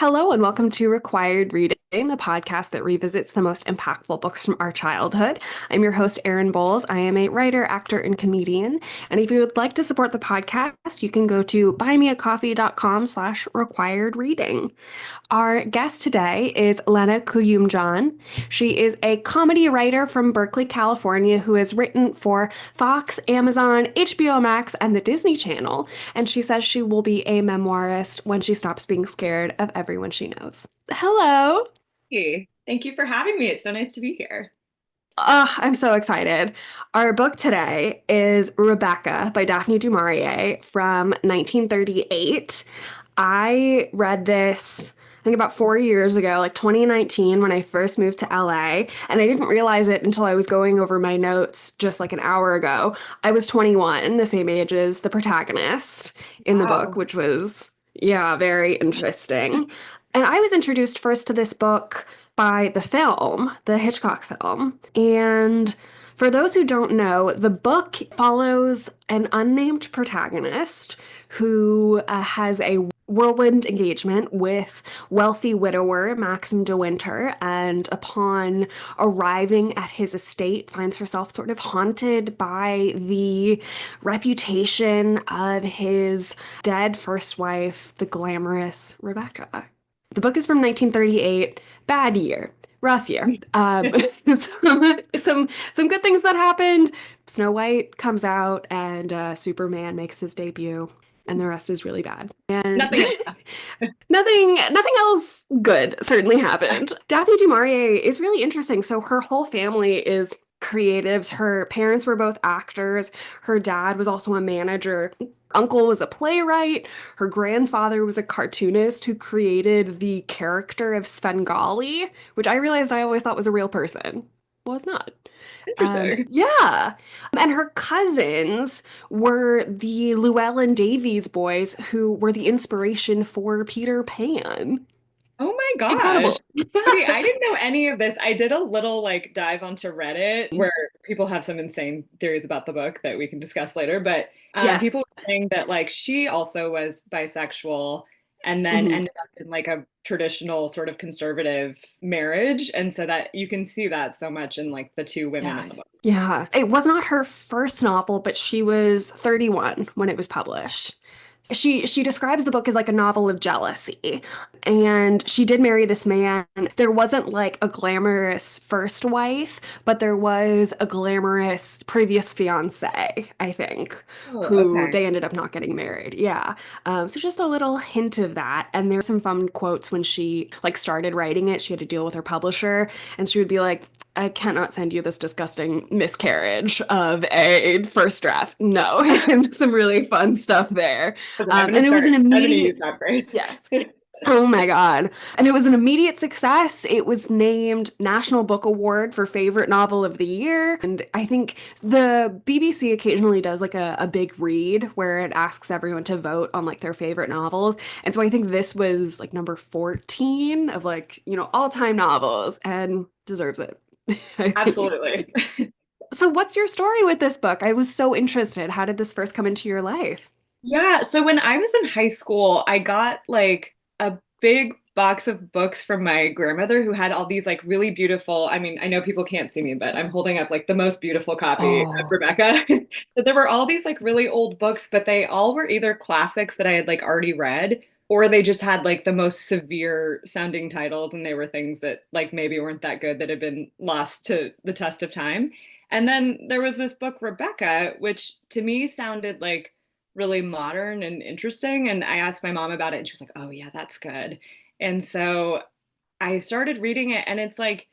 Hello, and welcome to Required Reading, the podcast that revisits the most impactful books from our childhood. I'm your host, Erin Bowles. I am a writer, actor, and comedian. And if you would like to support the podcast, you can go to buymeacoffee.com/required reading. Our guest today is Lena Kouyoumdjian. She is a comedy writer from Berkeley, California, who has written for Fox, Amazon, HBO Max, and the Disney Channel. And she says she will be a memoirist when she stops being scared of everyone she knows. Hello. Hey, thank you for having me. It's so nice to be here. I'm so excited. Our book today is Rebecca by Daphne DuMaurier from 1938. I read this, I think about 4 years ago, like 2019, when I first moved to LA, and I didn't realize it until I was going over my notes just like an hour ago. I was 21, the same age as the protagonist in the book, Wow. which was, yeah, very interesting. And I was introduced first to this book by the film, the Hitchcock film. And for those who don't know, the book follows an unnamed protagonist who has a whirlwind engagement with wealthy widower Maxim de Winter, and upon arriving at his estate, finds herself sort of haunted by the reputation of his dead first wife, the glamorous Rebecca. The book is from 1938. Bad year, rough year. Some good things that happened. Snow White comes out, and Superman makes his debut, and the rest is really bad. And Nothing. nothing else good certainly happened. Daphne du Maurier is really interesting. So her whole family is creatives. Her parents were both actors. Her dad was also a manager. Uncle was a playwright. Her grandfather was a cartoonist who created the character of Svengali, which I realized I always thought was a real person. Well, it's not. Interesting. Yeah. And her cousins were the Llewellyn Davies boys who were the inspiration for Peter Pan. Oh my gosh. Incredible. Okay, I didn't know any of this. I did a little like dive onto Reddit where people have some insane theories about the book that we can discuss later. But people Yes. were saying that like she also was bisexual and then Mhm. ended up in like a traditional sort of conservative marriage. And so that you can see that so much in like the two women Yeah. in the book. Yeah. It was not her first novel, but she was 31 when it was published. She describes the book as like a novel of jealousy. And she did marry this man. There wasn't like a glamorous first wife, but there was a glamorous previous fiance, I think, Oh, who okay. they ended up not getting married. Yeah. So just a little hint of that. And there's some fun quotes when she like started writing it. She had to deal with her publisher, and she would be like, I cannot send you this disgusting miscarriage of a first draft. No, and some really fun stuff there. Listen, I'm gonna And it was an start. I'm gonna use immediate, that phrase. yes. Oh my God. And it was an immediate success. It was named National Book Award for Favorite Novel of the Year. And I think the BBC occasionally does like a big read where it asks everyone to vote on like their favorite novels. And so I think this was like number 14 of like, all-time novels, and deserves it. I think. Absolutely. So what's your story with this book? I was so interested. How did this first come into your life? Yeah, so when I was in high school, I got like a big box of books from my grandmother who had all these like really beautiful, I mean, I know people can't see me, but I'm holding up like the most beautiful copy of Oh, Rebecca. So there were all these like really old books, but they all were either classics that I had like already read, or they just had like the most severe sounding titles, and they were things that like maybe weren't that good that had been lost to the test of time. And then there was this book, Rebecca, which to me sounded like really modern and interesting. And I asked my mom about it, and she was like, "Oh, yeah, that's good." And so I started reading it, and it's like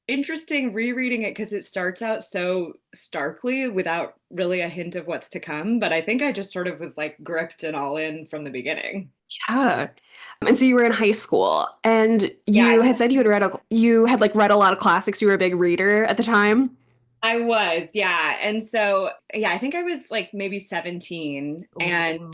interesting rereading it because it starts out so starkly without really a hint of what's to come. But I think I just sort of was like gripped and all in from the beginning. yeah. And so you were in high school, and Yeah, you had said you had like read a lot of classics. You were a big reader at the time. I was, yeah. And so, yeah, I think I was like maybe 17. And Oh.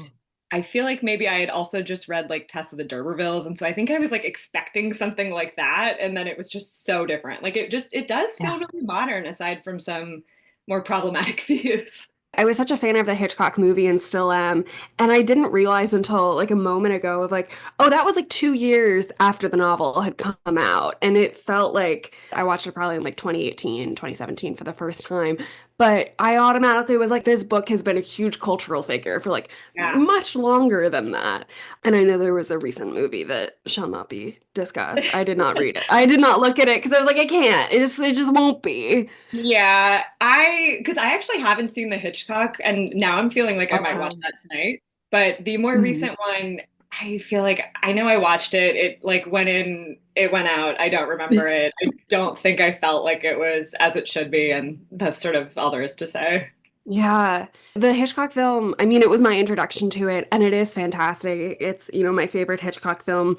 I feel like maybe I had also just read like Tess of the D'Urbervilles. And so I think I was like expecting something like that. And then it was just so different. Like it does feel Yeah. really modern aside from some more problematic views. I was such a fan of the Hitchcock movie and still am. And I didn't realize until like a moment ago of like, oh, that was like 2 years after the novel had come out. And it felt like I watched it probably in like 2018, 2017 for the first time. But I automatically was like, this book has been a huge cultural figure for like Yeah. much longer than that. And I know there was a recent movie that shall not be discussed. I did not read it. I did not look at it because I was like, I can't. It just won't be. Yeah, because I actually haven't seen the Hitchcock, and now I'm feeling like I might watch Okay. that tonight. But the more Mhm. recent one, I feel like I know I watched it. It like went in, it went out. I don't remember it. I don't think I felt like it was as it should be, and that's sort of all there is to say. Yeah. The Hitchcock film, I mean, it was my introduction to it, and it is fantastic. It's, my favorite Hitchcock film.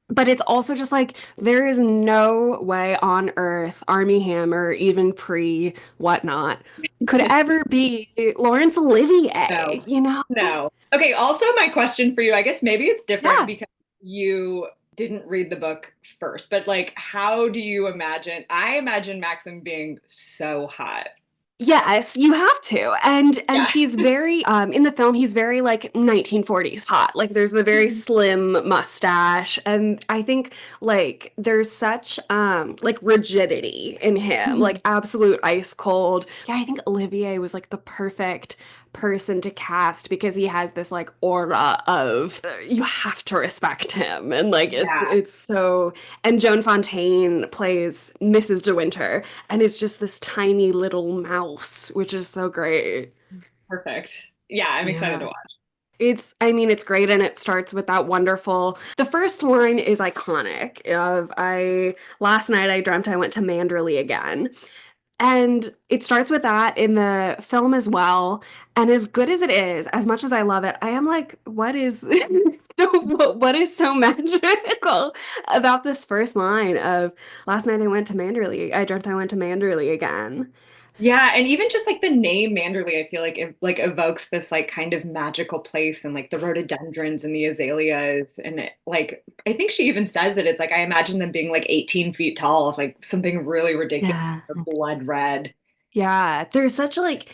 But it's also just like there is no way on earth Armie Hammer, even pre whatnot, could ever be Laurence No, Olivier, you know? no. Okay, also my question for you, I guess maybe it's different Yeah. because you didn't read the book first, but like how do you imagine? I imagine Maxim being so hot. Yes, you have to. And Yeah. he's very in the film he's very like 1940s hot. Like there's the very slim mustache and I think like there's such like rigidity in him, like absolute ice cold. Yeah, I think Olivier was like the perfect person to cast because he has this like aura of you have to respect him and like it's Yeah. it's so and Joan Fontaine plays Mrs. De Winter and it's just this tiny little mouse, which is so great. Perfect. Yeah, I'm excited to Yeah. watch. I mean, it's great and it starts with that wonderful. The first line is iconic of last night I dreamt I went to Manderley again. And it starts with that in the film as well. And as good as it is, as much as I love it, I am like, what is what is so magical about this first line of last night I went to Manderley. I dreamt I went to Manderley again. Yeah, and even just like the name Manderley, I feel like it like evokes this like kind of magical place and like the rhododendrons and the azaleas and like I think she even says it. It's like I imagine them being like 18 feet tall, like something really ridiculous Yeah. or blood red. Yeah, there's such like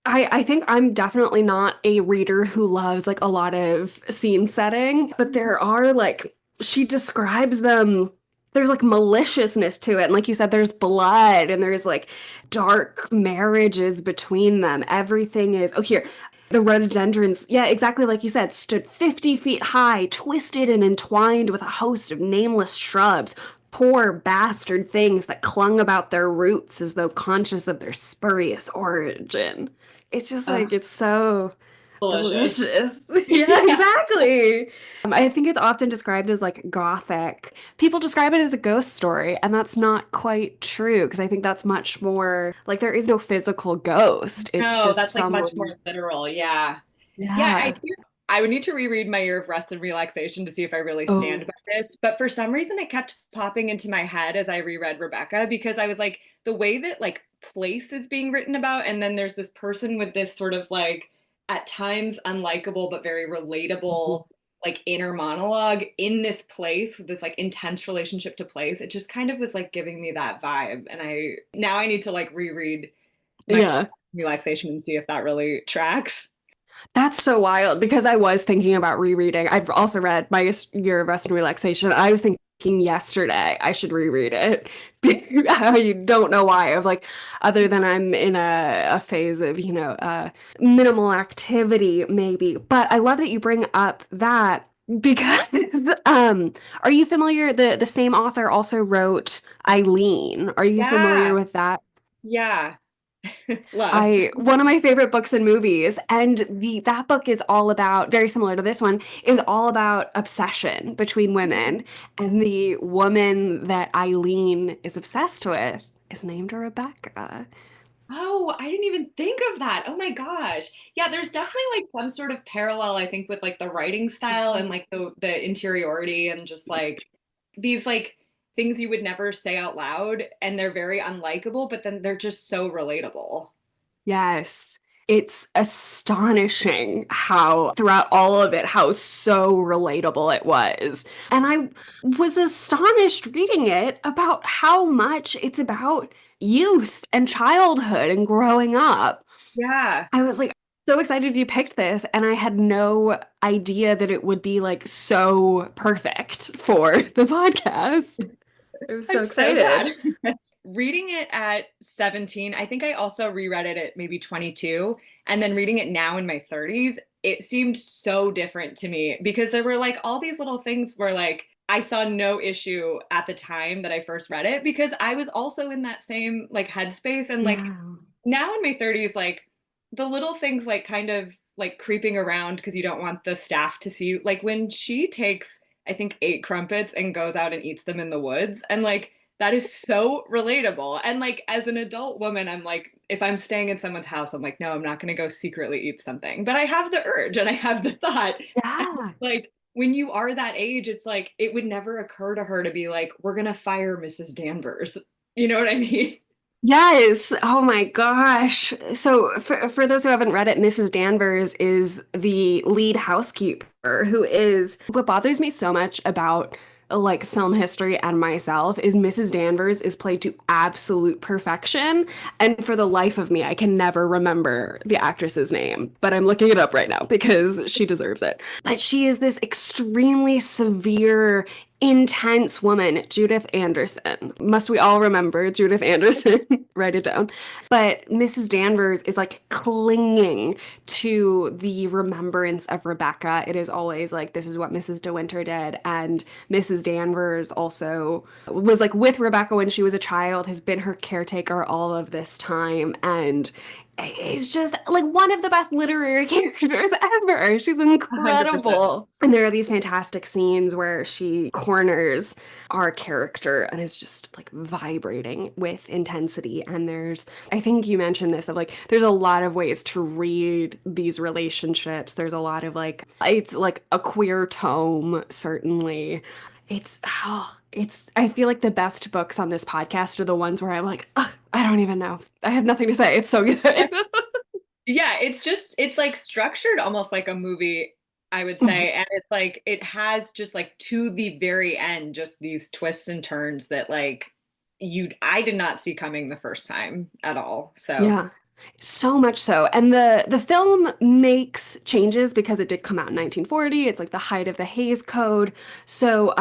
I think I'm definitely not a reader who loves like a lot of scene setting, but there are like she describes them there's like maliciousness to it. And like you said, there's blood and there's like dark marriages between them. Everything is oh here. The rhododendrons, yeah, exactly like you said, stood 50 feet high, twisted and entwined with a host of nameless shrubs, poor bastard things that clung about their roots as though conscious of their spurious origin. It's just Uh, like, it's so delicious. delicious. Yeah, Yeah. exactly. I think it's often described as like gothic. People describe it as a ghost story, and that's not quite true because I think that's much more like there is no physical ghost. It's No, just that's like much more someone. literal. Yeah. Yeah, Yeah. I would need to reread My Year of Rest and Relaxation to see if I really stand Oh, by this. But for some reason, it kept popping into my head as I reread Rebecca because I was like, the way that like place is being written about, and then there's this person with this sort of like at times unlikable but very relatable like inner monologue in this place with this like intense relationship to place. It just kind of was like giving me that vibe. And I now I need to like reread My yeah. Relaxation and see if that really tracks. That's so wild because I was thinking about rereading. I've also read My Year of Rest and Relaxation. I was thinking yesterday I should reread it. I don't know why. Of like, other than I'm in a phase of, minimal activity, maybe. But I love that you bring up that because are you familiar? The same author also wrote Eileen. Are you familiar Yeah, with that? yeah. Love. I one of my favorite books and movies, and the that book is all about, very similar to this one, is all about obsession between women. And the woman that Eileen is obsessed with is named Rebecca. Oh, I didn't even think of that. Oh my gosh. Yeah, there's definitely like some sort of parallel, I think, with like the writing style and like the interiority and just like these like things you would never say out loud and they're very unlikable, but then they're just so relatable. Yes. It's astonishing how, throughout all of it, how so relatable it was. And I was astonished reading it about how much it's about youth and childhood and growing up. Yeah. I was like so excited you picked this, and I had no idea that it would be like so perfect for the podcast. I was so I'm so excited. glad. Reading it at 17, I think I also reread it at maybe 22, and then reading it now in my 30s, it seemed so different to me because there were like all these little things where like I saw no issue at the time that I first read it because I was also in that same like headspace and like Yeah. now in my 30s like the little things like kind of like creeping around because you don't want the staff to see you like when she takes I think 8 crumpets and goes out and eats them in the woods. And like, that is so relatable. And like, as an adult woman, I'm like, if I'm staying in someone's house, I'm like, no, I'm not going to go secretly eat something. But I have the urge and I have the thought. And Yeah. like, when you are that age, it's like, it would never occur to her to be like, we're going to fire Mrs. Danvers. You know what I mean? Yes. Oh my gosh. So for those who haven't read it, Mrs. Danvers is the lead housekeeper who is what bothers me so much about like film history and myself is Mrs. Danvers is played to absolute perfection. And for the life of me, I can never remember the actress's name, but I'm looking it up right now because she deserves it. But she is this extremely severe intense woman, Judith Anderson. Must we all remember Judith Anderson? Write it down. But Mrs. Danvers is like clinging to the remembrance of Rebecca. It is always like, this is what Mrs. De Winter did. And Mrs. Danvers also was like with Rebecca when she was a child, has been her caretaker all of this time. And is just like one of the best literary characters ever. She's 100%. incredible. And there are these fantastic scenes where she corners our character and is just like vibrating with intensity. And I think you mentioned this of like, there's a lot of ways to read these relationships. There's a lot of like, it's like a queer tome, certainly. I feel like the best books on this podcast are the ones where I'm like, "Ugh, I don't even know. I have nothing to say. It's so good." Yeah, it's like structured almost like a movie, I would say. And it's like it has just like to the very end, just these twists and turns that like I did not see coming the first time at all. So Yeah. So much so. And the film makes changes because it did come out in 1940. It's like the height of the Hays Code. So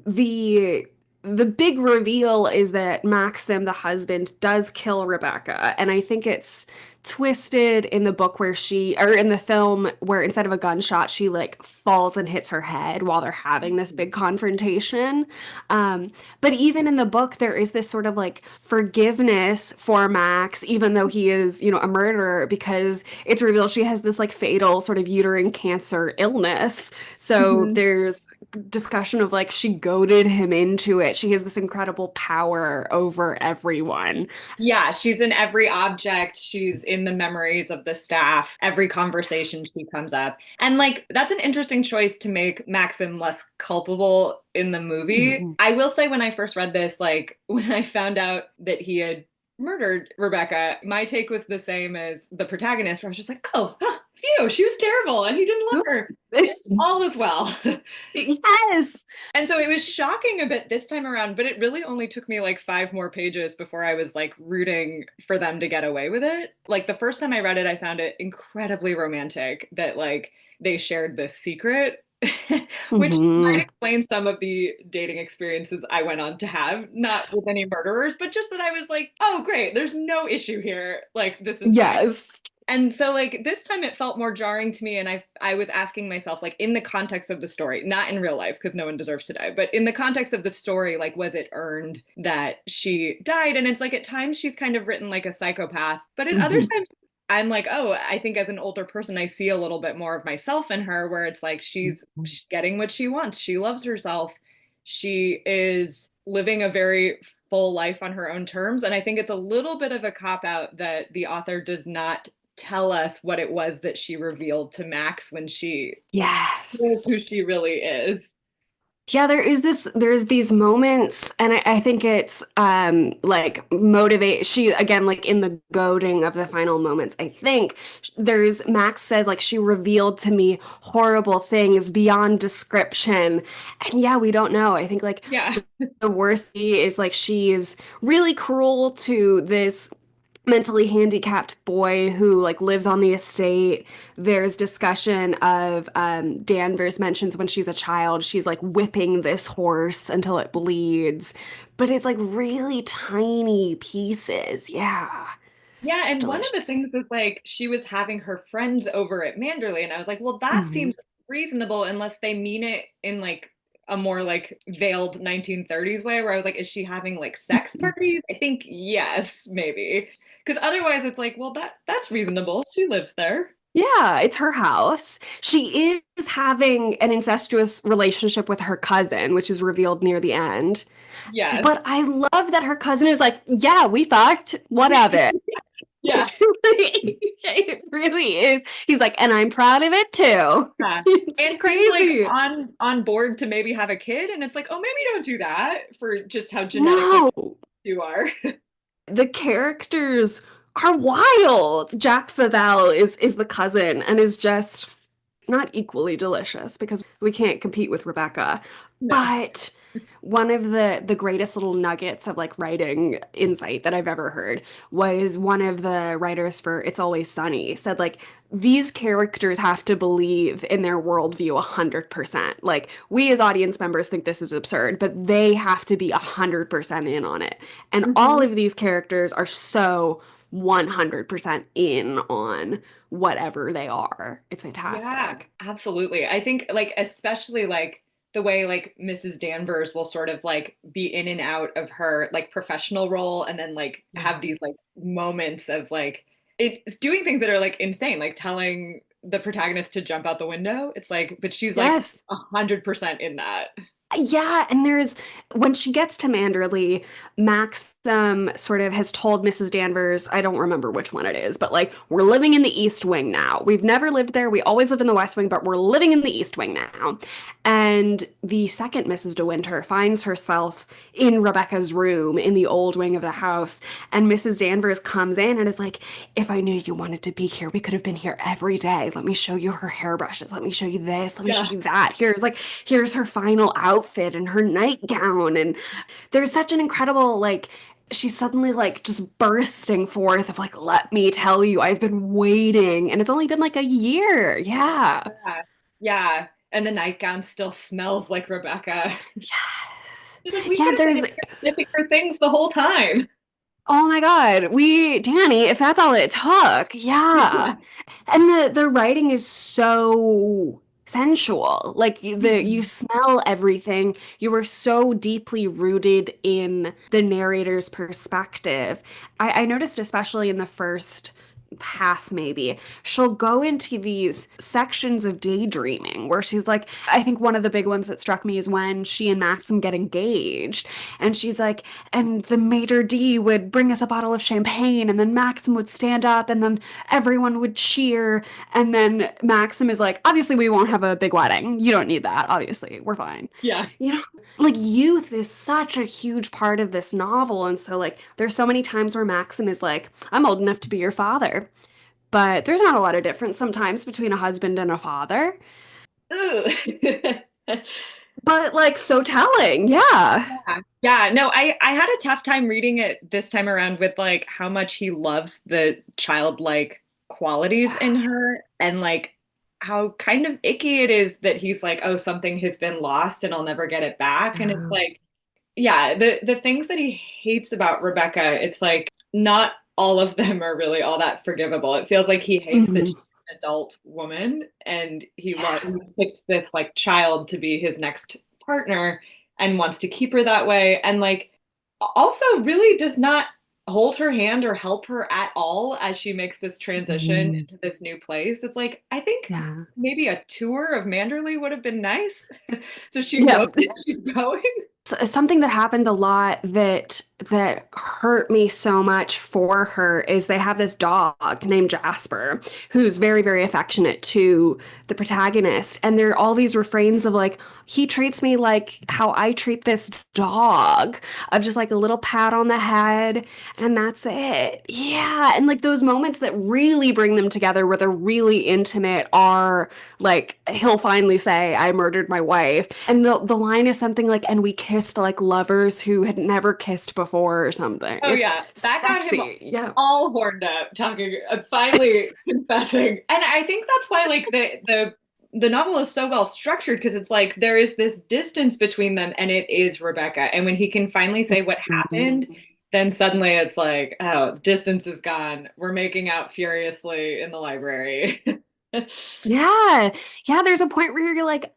the big reveal is that Maxim, the husband, does kill Rebecca. And I think it's twisted in the book where or in the film where instead of a gunshot, she like falls and hits her head while they're having this big confrontation. But even in the book, there is this sort of like forgiveness for Max, even though he is, a murderer, because it's revealed she has this like fatal sort of uterine cancer illness. So Mhm. there's discussion of like she goaded him into it. She has this incredible power over everyone. Yeah, she's in every object. She's in the memories of the staff. Every conversation she comes up. And like that's an interesting choice to make Maxim less culpable in the movie. Mhm. I will say when I first read this, like when I found out that he had murdered Rebecca, my take was the same as the protagonist, where I was just like, oh, huh, phew, she was terrible and he didn't love her. All is well. Yes. And so it was shocking a bit this time around, but it really only took me like 5 more pages before I was like rooting for them to get away with it. Like the first time I read it, I found it incredibly romantic that like they shared this secret, which might Hmm. explain some of the dating experiences I went on to have, not with any murderers, but just that I was like, oh, great, there's no issue here. Like this is fine. Yes. And so like this time it felt more jarring to me and I was asking myself like in the context of the story, not in real life because no one deserves to die, but in the context of the story like was it earned that she died? And it's like at times she's kind of written like a psychopath, but at other Hmm. times I'm like, oh, I think as an older person I see a little bit more of myself in her where it's like she's getting what she wants. She loves herself. She is living a very full life on her own terms and I think it's a little bit of a cop out that the author does not tell us what it was that she revealed to Max when she reveals Yes. who she really is. Yeah, there's these moments, and I think it's like motivate she again, like in the goading of the final moments, I think there's Max says like she revealed to me horrible things beyond description. And yeah, we don't know. I think like Yeah. the worst thing is like she's really cruel to this mentally handicapped boy who like lives on the estate. There's discussion of Danvers mentions when she's a child, she's like whipping this horse until it bleeds, but it's like really tiny pieces. Yeah, Yeah, it's and one of the delicious. things was like she was having her friends over at Manderley, and I was like, well, that Mhm. seems reasonable unless they mean it in like a more like veiled 1930s way, where I was like, is she having like sex parties? I think yes, maybe. Because otherwise it's like, well, that's reasonable. She lives there. Yeah, it's her house. She is having an incestuous relationship with her cousin, which is revealed near the end. But Yes. I love that her cousin is like, yeah, we fucked. What of it? Yeah. It really is. He's like, and I'm proud of it too. Yeah. It's And seems like crazy. on board to maybe have a kid, and it's like, oh, maybe don't do that for just how genetically No, you are. the characters are wild. Jack Favel is the cousin and is just not equally delicious because we can't compete with Rebecca. No. But one of the greatest little nuggets of like writing insight that I've ever heard was one of the writers for It's Always Sunny said like these characters have to believe in their worldview 100%. Like we as audience members think this is absurd, but they have to be 100% in on it. And all Mhm. of these characters are so 100% in on whatever they are. It's Yeah, fantastic. absolutely. I think like especially like the way like Mrs. Danvers will sort of like be in and out of her like professional role and then like have Yeah. these like moments of like it's doing things that are like insane, like telling the protagonist to jump out the window. It's like, but she's like Yes. 100% in that. Yeah, and there's when she gets to Manderley, Max sort of has told Mrs. Danvers, I don't remember which one it is, but like we're living in the East Wing now. We've never lived there. We always live in the West Wing, but we're living in the East Wing now. And the second Mrs. De Winter finds herself in Rebecca's room in the old wing of the house, and Mrs. Danvers comes in and is like, "If I knew you wanted to be here, we could have been here every day. Let me show you her hairbrushes. Let me show you this. Let me show Yeah. you that. Here's her final outfit and her nightgown." And there's such an incredible, like, she's suddenly like just bursting forth of like, let me tell you, I've been waiting. And it's only been like a year. Yeah. Yeah. Yeah. And the nightgown still smells like Rebecca. Yes. She's like, we Yeah, could have been there's, in here sniffing her things the whole time. oh my God, Danny, if that's all it took. Yeah. Yeah. And the writing is so sensual. Like you Mhm. smell everything. You are so deeply rooted in the narrator's perspective. I noticed especially in the first half maybe she'll go into these sections of daydreaming where she's like, I think one of the big ones that struck me is when she and Maxim get engaged, and she's like, and the maitre d would bring us a bottle of champagne, and then Maxim would stand up, and then everyone would cheer, and then Maxim is like, obviously we won't have a big wedding, you don't need that, obviously we're fine, Yeah. you know. Like youth is such a huge part of this novel, and so like there's so many times where Maxim is like, I'm old enough to be your father, but there's not a lot of difference sometimes between a husband and a father. Ugh. But like so telling, yeah. Yeah. Yeah, no, I had a tough time reading it this time around with like how much he loves the childlike qualities in her and like how kind of icky it is that he's like, oh, something has been lost and I'll never get it back. And it's Yeah. like, yeah, the things that he hates about Rebecca, it's like not all of them are really all that forgivable. It feels like he hates that Mhm. she's an adult woman and Yeah. he picks this like child to be his next partner and wants to keep her that way and like also really does not hold her hand or help her at all as she makes this transition Mhm. into this new place. It's like I think Yeah. maybe a tour of Manderley would have been nice so she Yeah. knows where she's going. Something that happened a lot that that hurt me so much for her is they have this dog named Jasper who's very, very affectionate to the protagonist. And there are all these refrains of like, he treats me like how I treat this dog, of just like a little pat on the head, and that's it. Yeah. And like those moments that really bring them together where they're really intimate are like he'll finally say, I murdered my wife. And the line is something like, and we kissed like lovers who had never kissed before or something. Oh It's yeah, that got him sexy. Yeah. all horned up, talking, finally confessing. And I think that's why like the novel is so well structured because it's like there is this distance between them and it is Rebecca. And when he can finally say what happened, then suddenly it's like, oh, distance is gone. We're making out furiously in the library. Yeah. Yeah. There's a point where you're like,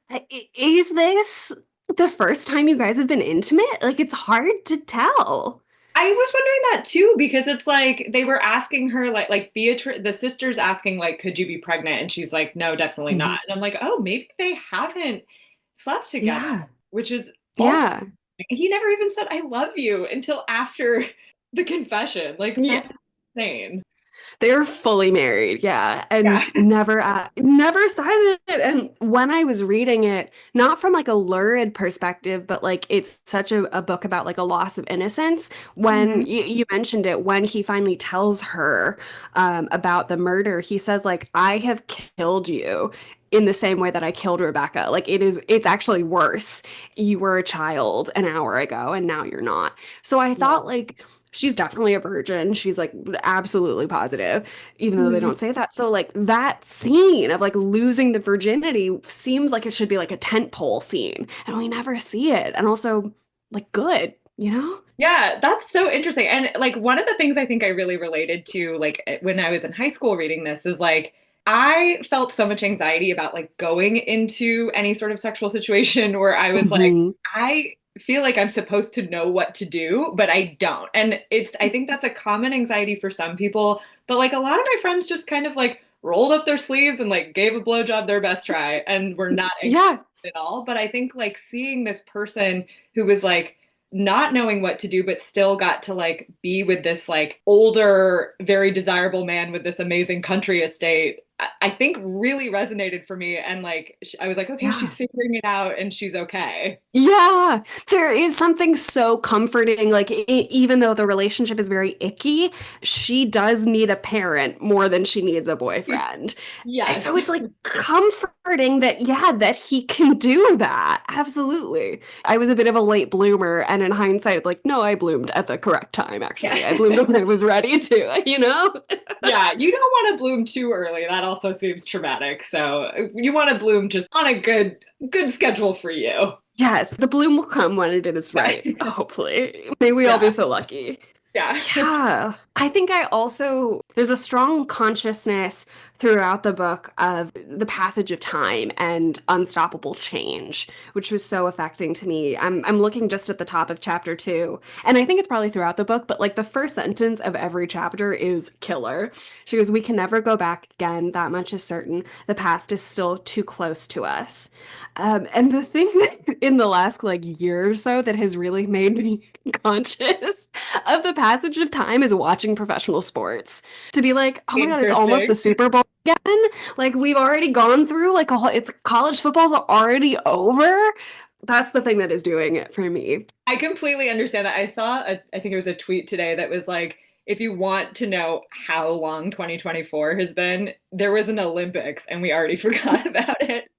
Is this the first time you guys have been intimate? Like, it's hard to tell. I was wondering that too because it's like they were asking her like Beatrice, the sister's asking like, could you be pregnant? And she's like, no, definitely not. Mhm. And I'm like, oh, maybe they haven't slept together, Yeah. which is also, Yeah. he never even said I love you until after the confession. Like Yeah. that's insane. They're fully married, yeah, Yeah. and never says it. And when I was reading it, not from like a lurid perspective, but like it's such a book about like a loss of innocence. When Mhm. you mentioned it, when he finally tells her about the murder, he says like, "I have killed you." In the same way that I killed Rebecca. Like it's actually worse. You were a child an hour ago and now you're not. So I thought Yeah. like she's definitely a virgin. She's like absolutely positive, even though they Mhm. don't say that. So like that scene of like losing the virginity seems like it should be like a tentpole scene, and we never see it. And also like good, you know? Yeah, that's so interesting. And like one of the things I think I really related to like when I was in high school reading this is like I felt so much anxiety about like going into any sort of sexual situation where I was like Hmm. I feel like I'm supposed to know what to do, but I don't. And it's I think that's a common anxiety for some people, but like a lot of my friends just kind of like rolled up their sleeves and like gave a blowjob their best try and were not anxious Yeah. at all. But I think like seeing this person who was like not knowing what to do, but still got to like be with this like older, very desirable man with this amazing country estate, I think really resonated for me. And like, I was like, okay, she's Yeah. figuring it out and she's okay. Yeah, there is something so comforting. Like, even though the relationship is very icky, she does need a parent more than she needs a boyfriend. Yes. So it's like comforting that, yeah, that he can do that. Absolutely. I was a bit of a late bloomer, and in hindsight, like, no, I bloomed at the correct time, Yeah. actually. I bloomed when I was ready to, you know? Yeah. You don't want to bloom too early. That also seems traumatic. So you want to bloom just on a good schedule for you. Yes, the bloom will come when it is Yeah. right, hopefully. May we all be Yeah. so lucky. Yeah. Yeah. I think I also, there's a strong consciousness throughout the book of the passage of time and unstoppable change, which was so affecting to me. I'm looking just at the top of chapter 2, and I think it's probably throughout the book, but like the first sentence of every chapter is killer. She goes, "We can never go back again. That much is certain. The past is still too close to us." And the thing that in the last like year or so that has really made me conscious of the passage of time is watching professional sports. To be like, oh my God, it's almost the Interesting. Super Bowl again. Like we've already gone through like a whole, it's college football's already over. That's the thing that is doing it for me. I completely understand that. I think it was a tweet today that was like, if you want to know how long 2024 has been, there was an Olympics and we already forgot about it.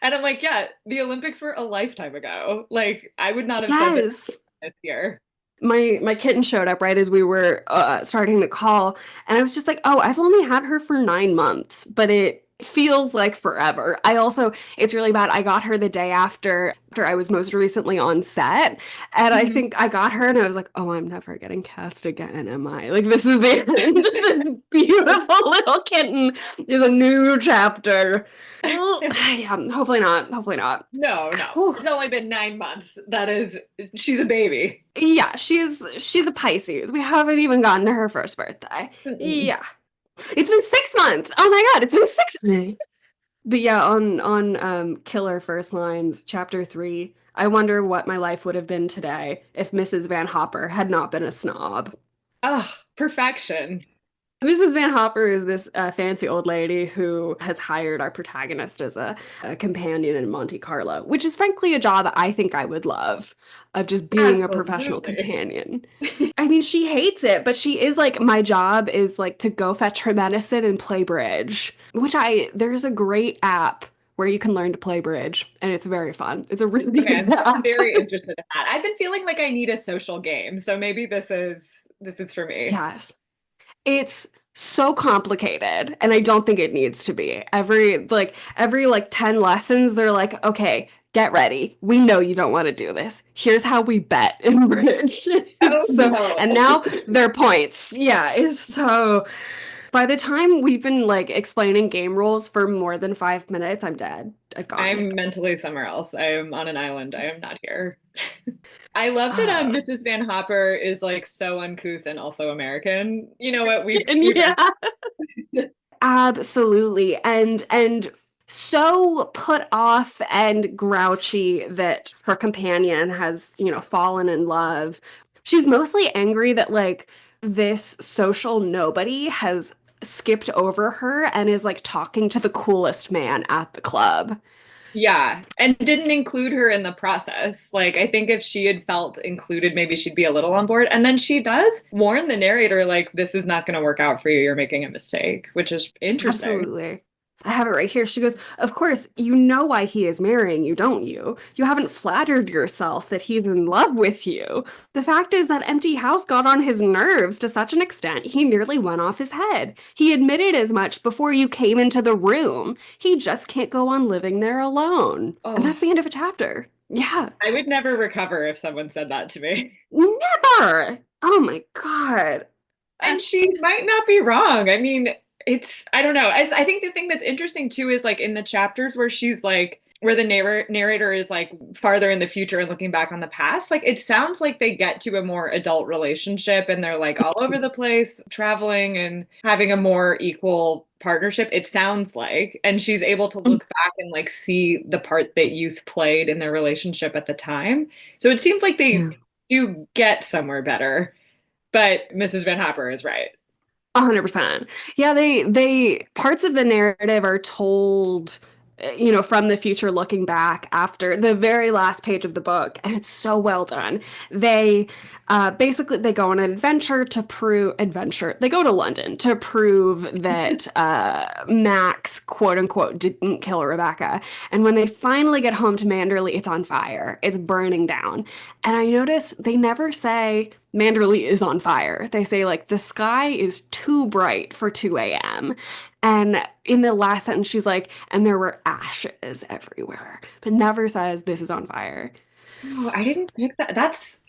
And I'm like, yeah, the Olympics were a lifetime ago. Like, I would not have said that Yes. this year. My kitten showed up right as we were starting the call, and I was just like, "Oh, I've only had her for 9 months, but it feels like forever." I also, it's really bad. I got her the day after I was most recently on set, and I Mhm. think I got her, and I was like, "Oh, I'm never getting cast again, am I? Like this is the end. This beautiful little kitten is a new chapter." Well, yeah, hopefully not. Hopefully not. No, no. Whew. It's only been 9 months. That is, she's a baby. Yeah, she's a Pisces. We haven't even gotten to her first birthday. Mm-mm. Yeah. It's been 6 months. Oh my God, it's been 6 months. But yeah, on Killer First Lines, chapter 3. I wonder what my life would have been today if Mrs. Van Hopper had not been a snob. Oh, perfection. Mrs. Van Hopper is this fancy old lady who has hired our protagonist as a companion in Monte Carlo, which is frankly a job I think I would love, of just being a professional Absolutely. companion. I mean, she hates it, but she is like, my job is like to go fetch her medicine and play bridge, there's a great app where you can learn to play bridge, and it's very fun. It's a really Okay, good I'm app. very interested in that. I've been feeling like I need a social game, so maybe this is for me. Yes. It's so complicated, and I don't think it needs to be. Every 10 lessons, they're like, okay, get ready. We know you don't want to do this. Here's how we bet in bridge. Oh no. And now they're points. Yeah, it's so by the time we've been like explaining game rules for more than 5 minutes, I'm dead. I've gone. I'm mentally somewhere else. I am on an island. I am not here. I love that Uh, Mrs. Van Hopper is like so uncouth and also American. You know what? and We've yeah. Absolutely. And so put off and grouchy that her companion has, fallen in love. She's mostly angry that like this social nobody has skipped over her and is like talking to the coolest man at the club. Yeah, and didn't include her in the process. Like, I think if she had felt included, maybe she'd be a little on board. And then she does warn the narrator, like, this is not going to work out for you. You're making a mistake, which is interesting. Absolutely. I have it right here. She goes, of course, you know why he is marrying you, don't you? You haven't flattered yourself that he's in love with you. The fact is that empty house got on his nerves to such an extent he nearly went off his head. He admitted as much before you came into the room. He just can't go on living there alone. And Oh, that's the end of a chapter. Yeah. I would never recover if someone said that to me. Never. Oh my God. And she might not be wrong. I mean, I don't know. I think the thing that's interesting too is like in the chapters where she's like, where the narrator is like farther in the future and looking back on the past, like it sounds like they get to a more adult relationship and they're like all over the place, traveling and having a more equal partnership. It sounds like, and she's able to look back and like see the part that youth played in their relationship at the time. So it seems like they Yeah. do get somewhere better. But Mrs. Van Hopper is right. 100%. Yeah, they parts of the narrative are told, from the future looking back after the very last page of the book, and it's so well done. They basically they go on an adventure. They go to London to prove that Max, quote unquote, didn't kill Rebecca. And when they finally get home to Manderley, it's on fire. It's burning down. And I notice they never say Manderley is on fire. They say like the sky is too bright for 2 a.m. And in the last sentence, she's like, and there were ashes everywhere, but never says this is on fire. Oh, I didn't think that. That's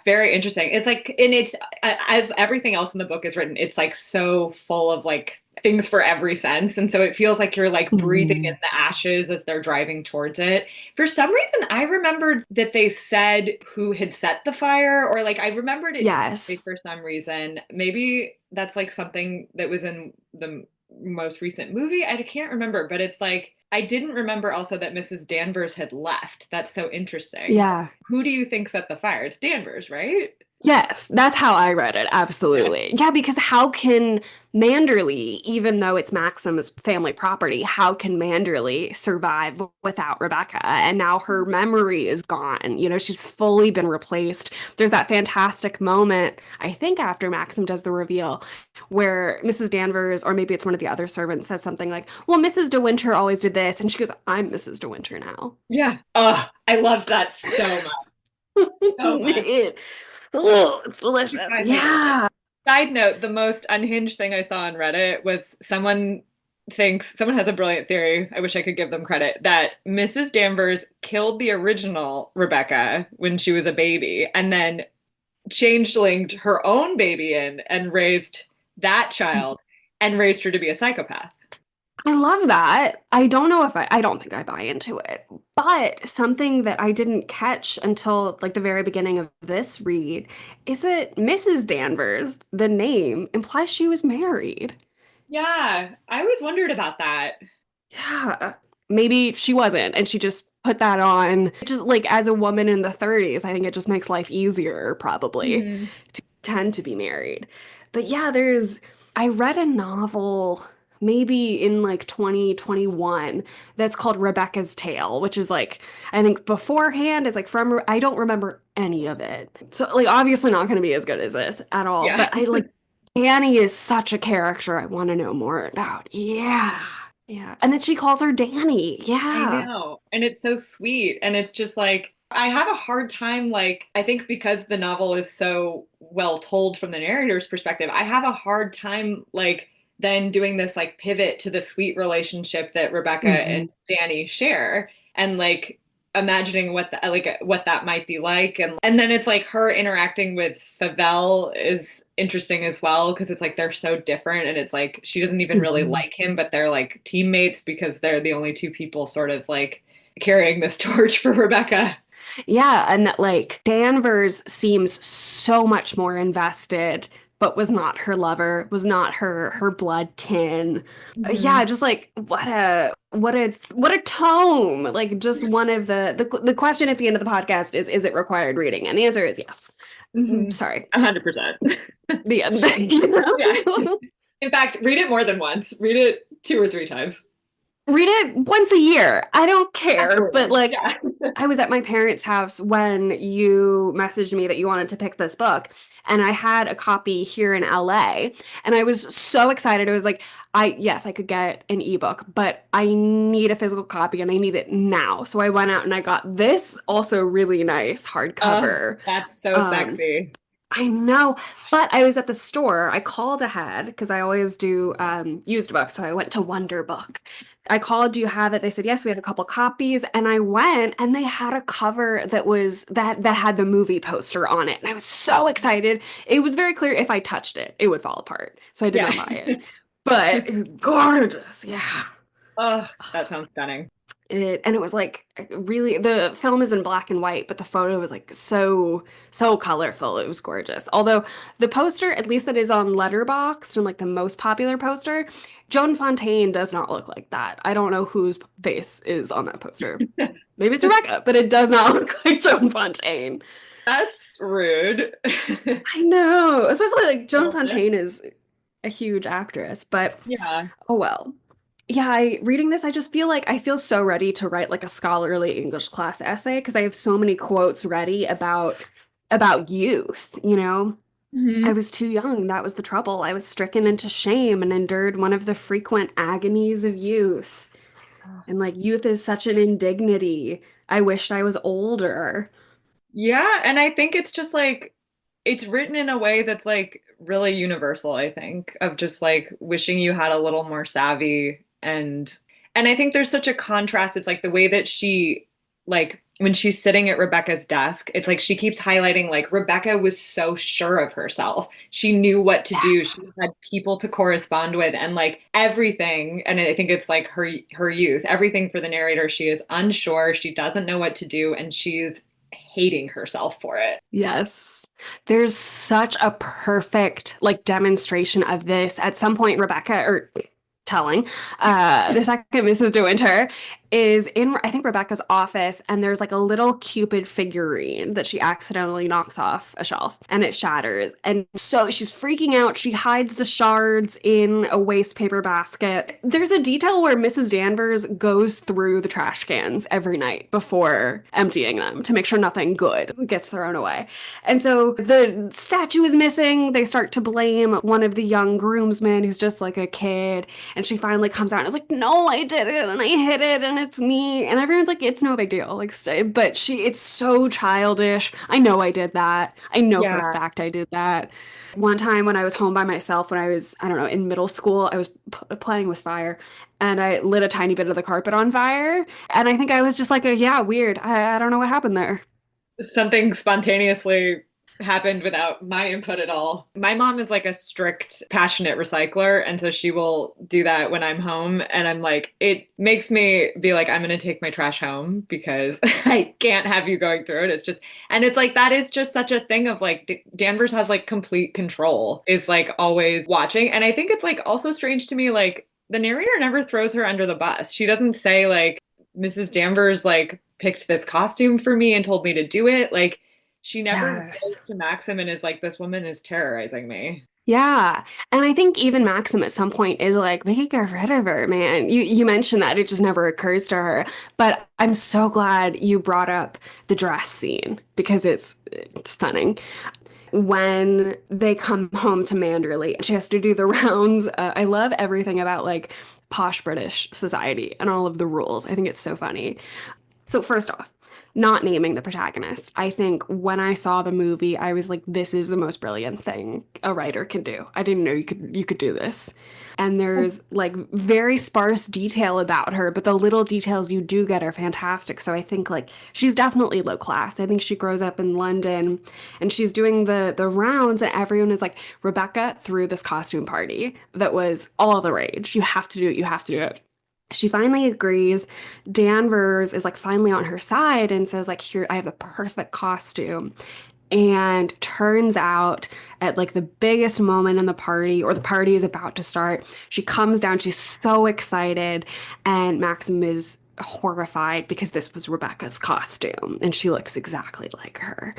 very interesting. It's like, and it's as everything else in the book is written, it's like so full of like things for every sense, and so it feels like you're like breathing in Mhm. the ashes as they're driving towards it. For some reason, I remembered that they said who had set the fire, or like I remembered it Yes. for some reason. Maybe that's like something that was in the most recent movie. I can't remember, but it's like I didn't remember also that Mrs. Danvers had left. That's so interesting. Yeah. Who do you think set the fire? It's Danvers, right? Yes, that's how I read it. Yeah. Absolutely. Yeah, because how can Manderley, even though it's Maxim's family property, how can Manderley survive without Rebecca? And now her memory is gone. She's fully been replaced. There's that fantastic moment, I think, after Maxim does the reveal, where Mrs. Danvers, or maybe it's one of the other servants, says something like, well, Mrs. De Winter always did this. And she goes, I'm Mrs. De Winter now. Yeah. Oh, I love that so much. So much. Oh, it's delicious. Finally does it. Yeah. Side note, the most unhinged thing I saw on Reddit was someone has a brilliant theory. I wish I could give them credit that Mrs. Danvers killed the original Rebecca when she was a baby and then changelinged her own baby in and raised that child and raised her to be a psychopath. I love that. I don't know if I don't think I buy into it. But something that I didn't catch until like the very beginning of this read is that Mrs. Danvers, the name, implies she was married. Yeah, I always wondered about that. Yeah. maybe she wasn't, and she just put that on. Just like as a woman in the 30s, I think it just makes life easier, probably, Mhm. to tend to be married. But yeah, I read a novel maybe in like 2021 that's called Rebecca's Tale, which is like, I think beforehand, it's like I don't remember any of it. So, like, obviously not going to be as good as this at all. Yeah. But I like, Annie is such a character I want to know more about. Yeah. Yeah. And then she calls her Danny. I Yeah. know. And it's so sweet. And it's just like, I have a hard time, like, I think because the novel is so well told from the narrator's perspective, I have a hard time, like, then doing this, like, pivot to the sweet relationship that Rebecca Hmm. and Danny share and, like, imagining what that might be like. And then it's like her interacting with Favel is interesting as well because it's like they're so different and it's like she doesn't even really Hmm. like him, but they're like teammates because they're the only two people sort of like carrying this torch for Rebecca. Yeah, and that like Danvers seems so much more invested, but was not her lover, was not her blood kin. Hmm. Yeah, just like what a tome. Like just one of the question at the end of the podcast is it required reading? And the answer is yes. Hmm. Sorry. 100%. The end. You Yeah. know? In fact, read it more than once. Read it 2 or 3 times. Read it once a year. I don't care. But Absolutely. like, Yeah. I was at my parents' house when you messaged me that you wanted to pick this book, and I had a copy here in LA, and I was so excited. I was like, yes, I could get an ebook, but I need a physical copy and I need it now. So I went out and I got this also really nice Oh, hardcover. that's so Um, sexy. I know, but I was at the store. I called ahead because I always do used books. So I went to Wonder Book. I called, do you have it? They said, yes, we have a couple copies. And I went and they had a cover that had the movie poster on it. And I was so excited. It was very clear if I touched it, it would fall apart. So I did Yeah. not buy it. But it's gorgeous. Yeah. Oh, that sounds stunning. And it was like really, the film is in black and white, but the photo was like so colorful. It was gorgeous. Although the poster, at least that is on Letterboxd and like the most popular poster, Joan Fontaine does not look like that. I don't know whose face is on that poster. Maybe it's Rebecca, but it does not look like Joan Fontaine. That's rude. I know, especially like A Joan little bit. Fontaine is a huge actress, but Yeah. oh well. Yeah, reading this, I just feel like I feel so ready to write like a scholarly English class essay because I have so many quotes ready about youth, you know? I Hmm. was too young. That was the trouble. I was stricken into shame and endured one of the frequent agonies of youth. And like youth is such an indignity. I wished I was older. Yeah, and I think it's just like it's written in a way that's like really universal, I think, of just like wishing you had a little more savvy and I think there's such a contrast. It's like the way that she like when she's sitting at Rebecca's desk, it's like she keeps highlighting like Rebecca was so sure of herself. She knew what to do. She had people to correspond with and like everything. And I think it's like her youth, everything for the narrator. She is unsure. She doesn't know what to do and she's hating herself for it. Yes. There's such a perfect like demonstration of this. At some point, Rebecca, or telling, the second Mrs. De Winter is in, I think, Rebecca's office, and there's like a little Cupid figurine that she accidentally knocks off a shelf and it shatters. And so she's freaking out. She hides the shards in a waste paper basket. There's a detail where Mrs. Danvers goes through the trash cans every night before emptying them to make sure nothing good gets thrown away. And so the statue is missing. They start to blame one of the young groomsmen who's just like a kid. And she finally comes out and is like, no, I did it and I hit it and it's me. And everyone's like, it's no big deal. Like, but it's so childish. I know I did that. I know for a Yeah. fact I did that. One time when I was home by myself, when I was, I don't know, in middle school, I was playing with fire and I lit a tiny bit of the carpet on fire. And I think I was just like, yeah, weird. I don't know what happened there. Something spontaneously happened without my input at all. My mom is like a strict, passionate recycler. And so she will do that when I'm home. And I'm like, it makes me be like, I'm going to take my trash home because I can't have you going through it. It's just, and it's like, that is just such a thing of like, Danvers has like complete control, is like always watching. And I think it's like also strange to me, like, the narrator never throws her under the bus. She doesn't say like Mrs. Danvers like picked this costume for me and told me to do it. Like she never Yes. goes to Maxim and is like, this woman is terrorizing me. Yeah. And I think even Maxim at some point is like, we could get rid of her, man. You mentioned that it just never occurs to her. But I'm so glad you brought up the dress scene because it's stunning. When they come home to Manderley, she has to do the rounds. I love everything about like posh British society and all of the rules. I think it's so funny. So first off, not naming the protagonist. I think when I saw the movie, I was like, this is the most brilliant thing a writer can do. I didn't know you could do this. And there's like very sparse detail about her, but the little details you do get are fantastic. So I think like she's definitely low class. I think she grows up in London and she's doing the rounds and everyone is like, Rebecca threw this costume party that was all the rage. You have to do it, you have to do it. She finally agrees. Danvers is like finally on her side and says like, here, I have the perfect costume. And turns out at like the biggest moment in the party, or the party is about to start, she comes down, she's so excited, and Maxim is horrified because this was Rebecca's costume and she looks exactly like her.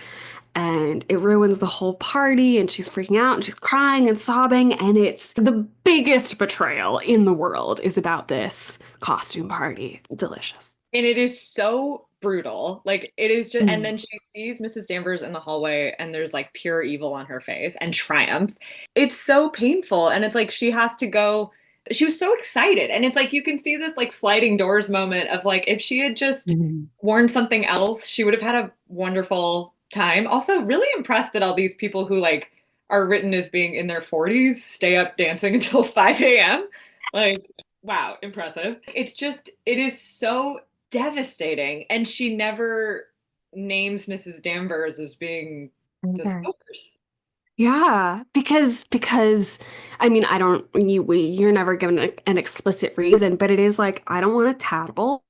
And it ruins the whole party, and she's freaking out and she's crying and sobbing, and it's the biggest betrayal in the world is about this costume party. Delicious. And it is so brutal. Like it is just, and Mm. then she sees Mrs. Danvers in the hallway and there's like pure evil on her face and triumph. It's so painful. And it's like she has to go. She was so excited. And it's like you can see this like sliding doors moment of like if she had just Mhm. worn something else, she would have had a wonderful time. Also, really impressed that all these people who like are written as being in their 40s stay up dancing until 5 a.m. Like, wow, impressive. It's just, it is so devastating. And she never names Mrs. Danvers as being the Okay. source. Yeah, because I mean I don't you're never given an explicit reason, but it is like I don't want to tattle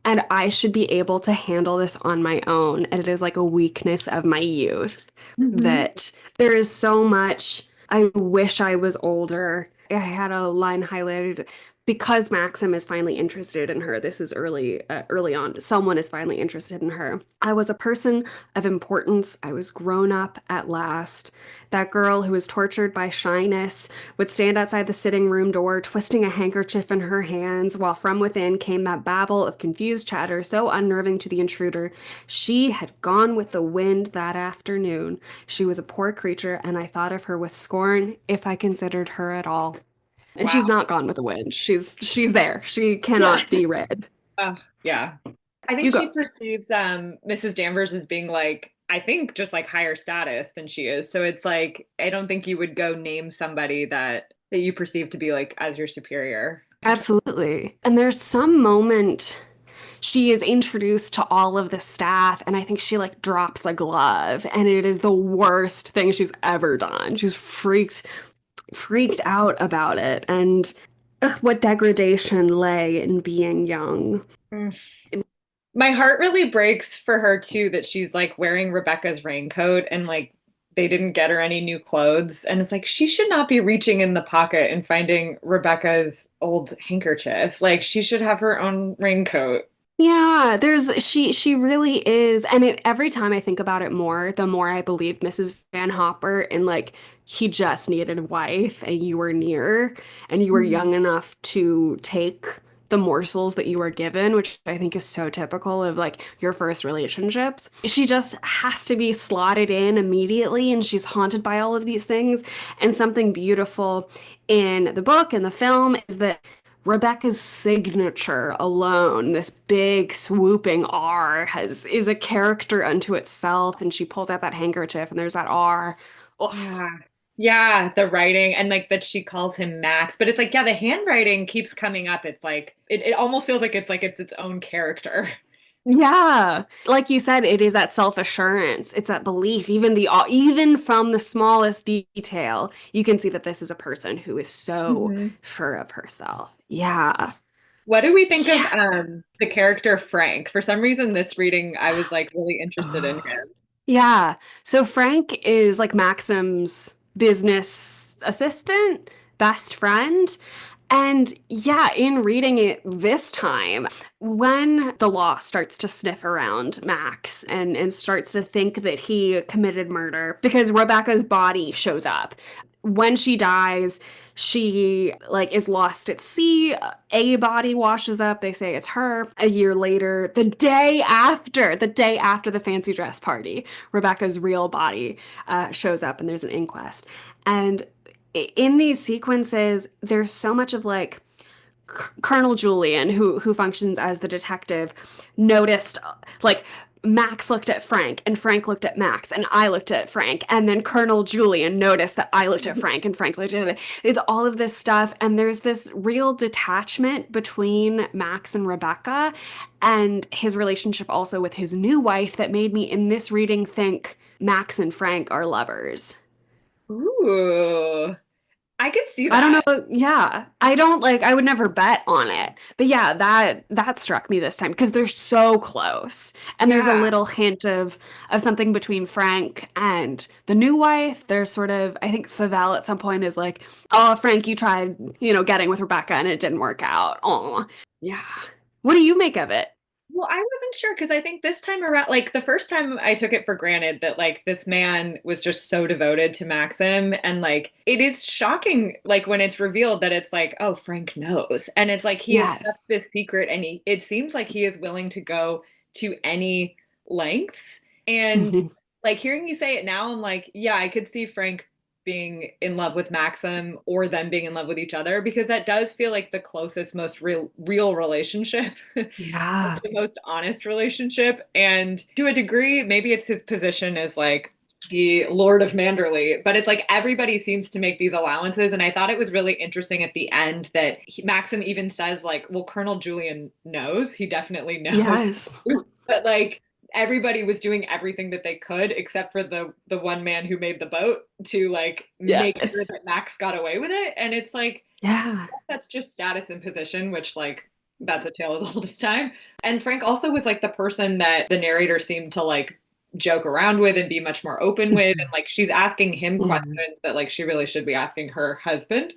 and I should be able to handle this on my own. And it is like a weakness of my youth Hmm. that there is so much I wish I was older. I had a line highlighted because Maxim is finally interested in her. This is early on. Someone is finally interested in her. I was a person of importance. I was grown up at last. That girl who was tortured by shyness would stand outside the sitting room door, twisting a handkerchief in her hands, while from within came that babble of confused chatter so unnerving to the intruder. She had gone with the wind that afternoon. She was a poor creature, and I thought of her with scorn, if I considered her at all. And she's Wow. not gone with the wind. She's there. She Yeah. cannot be read. Yeah. I think You she go. perceives Mrs. Danvers as being like, I think just like higher status than she is. So it's like I don't think you would go name somebody that you perceive to be like as your superior. Absolutely. And there's some moment she is introduced to all of the staff, and I think she like drops a glove, and it is the worst thing she's ever done. She's freaked out about it, and what degradation lay in being young. Mm. My heart really breaks for her too that she's like wearing Rebecca's raincoat and like they didn't get her any new clothes. And it's like she should not be reaching in the pocket and finding Rebecca's old handkerchief. Like she should have her own raincoat. Yeah, there's she really is, and every time I think about it more, the more I believe Mrs. Van Hopper and like he just needed a wife and you were near and you were Mhm. young enough to take the morsels that you were given, which I think is so typical of like your first relationships. She just has to be slotted in immediately and she's haunted by all of these things. And something beautiful in the book and the film is that Rebecca's signature alone, this big swooping R, has is a character unto itself, and she pulls out that handkerchief, and there's that R. Oof. Yeah. Yeah, the writing and like that she calls him Max, but it's like, yeah, the handwriting keeps coming up. It's like it almost feels like it's its own character. Yeah, like you said, it is that self-assurance. It's that belief, even from the smallest detail, you can see that this is a person who is so Mhm. sure of herself. Yeah. What do we think of Yeah. the character Frank? For some reason, this reading, I was like really interested in him. Yeah. So Frank is like Maxim's business assistant, best friend. And yeah, in reading it this time, when the law starts to sniff around Max and starts to think that he committed murder because Rebecca's body shows up. When she dies, she like is lost at sea. A body washes up. They say it's her. A year later, the day after the fancy dress party, Rebecca's real body shows up and there's an inquest. And in these sequences, there's so much of like Colonel Julian, who functions as the detective, noticed like Max looked at Frank and Frank looked at Max and I looked at Frank and then Colonel Julian noticed that I looked at Frank and Frank looked at it. It's all of this stuff and there's this real detachment between Max and Rebecca and his relationship also with his new wife that made me in this reading think Max and Frank are lovers. Ooh, I could see I don't that. know. Yeah. I don't like I would never bet on it. But yeah, that struck me this time because they're so close. And there's a Yeah. little hint of something between Frank and the new wife. There's sort of I think Favell at some point is like, "Oh, Frank, you tried, getting with Rebecca and it didn't work out." Oh. Yeah. What do you make of it? Well, I wasn't sure because I think this time around, like the first time I took it for granted that like this man was just so devoted to Maxim. And like it is shocking, like when it's revealed that it's like, oh, Frank knows. And it's like he has kept Yes. this secret and it seems like he is willing to go to any lengths. And Mhm. like hearing you say it now, I'm like, yeah, I could see Frank being in love with Maxim or them being in love with each other because that does feel like the closest, most real relationship. Yeah. The most honest relationship. And to a degree, maybe it's his position as like the Lord of Manderley, but it's like everybody seems to make these allowances. And I thought it was really interesting at the end that Maxim even says, like, well, Colonel Julian knows, he definitely knows. Yes. But like everybody was doing everything that they could except for the one man who made the boat to like Yeah. make sure that Max got away with it. And it's like Yeah. that's just status and position, which like that's a tale as old as time. And Frank also was like the person that the narrator seemed to like joke around with and be much more open with. And like she's asking him Yeah. questions that like she really should be asking her husband.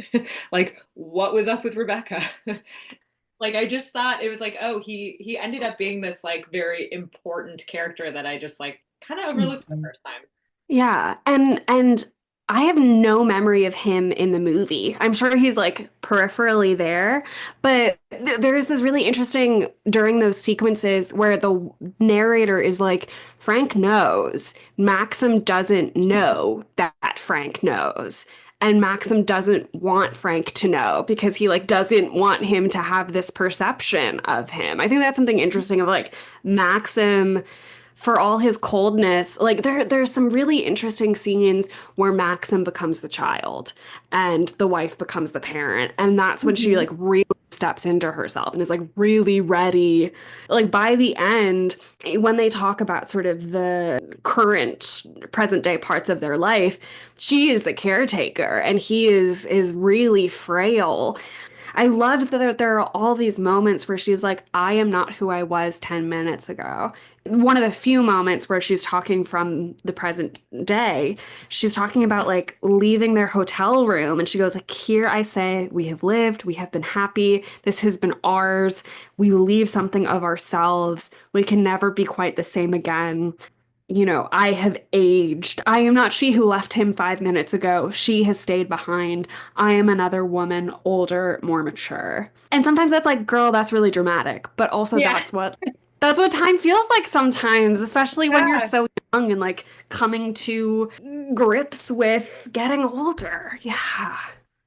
Like, what was up with Rebecca? Like I just thought it was like, oh, he ended up being this like very important character that I just like kind of overlooked the Mhm. first time. Yeah, and I have no memory of him in the movie. I'm sure he's like peripherally there, but there's this really interesting during those sequences where the narrator is like, Frank knows. Maxim doesn't know that Frank knows. And Maxim doesn't want Frank to know because he like doesn't want him to have this perception of him. I think that's something interesting of like Maxim for all his coldness, like there's some really interesting scenes where Maxim becomes the child and the wife becomes the parent. And that's when she Mhm. like really steps into herself and is like really ready. Like by the end, when they talk about sort of the current present day parts of their life, she is the caretaker and he is really frail. I loved that there are all these moments where she's like, I am not who I was 10 minutes ago. One of the few moments where she's talking from the present day, she's talking about like leaving their hotel room. And she goes, like, here I say, we have lived, we have been happy, this has been ours. We leave something of ourselves. We can never be quite the same again. I have aged. I am not she who left him 5 minutes ago. She has stayed behind. I am another woman, older, more mature. And sometimes that's like, girl, that's really dramatic. But also Yeah. that's what time feels like sometimes, especially when you're Yeah. so young and like coming to grips with getting older. Yeah.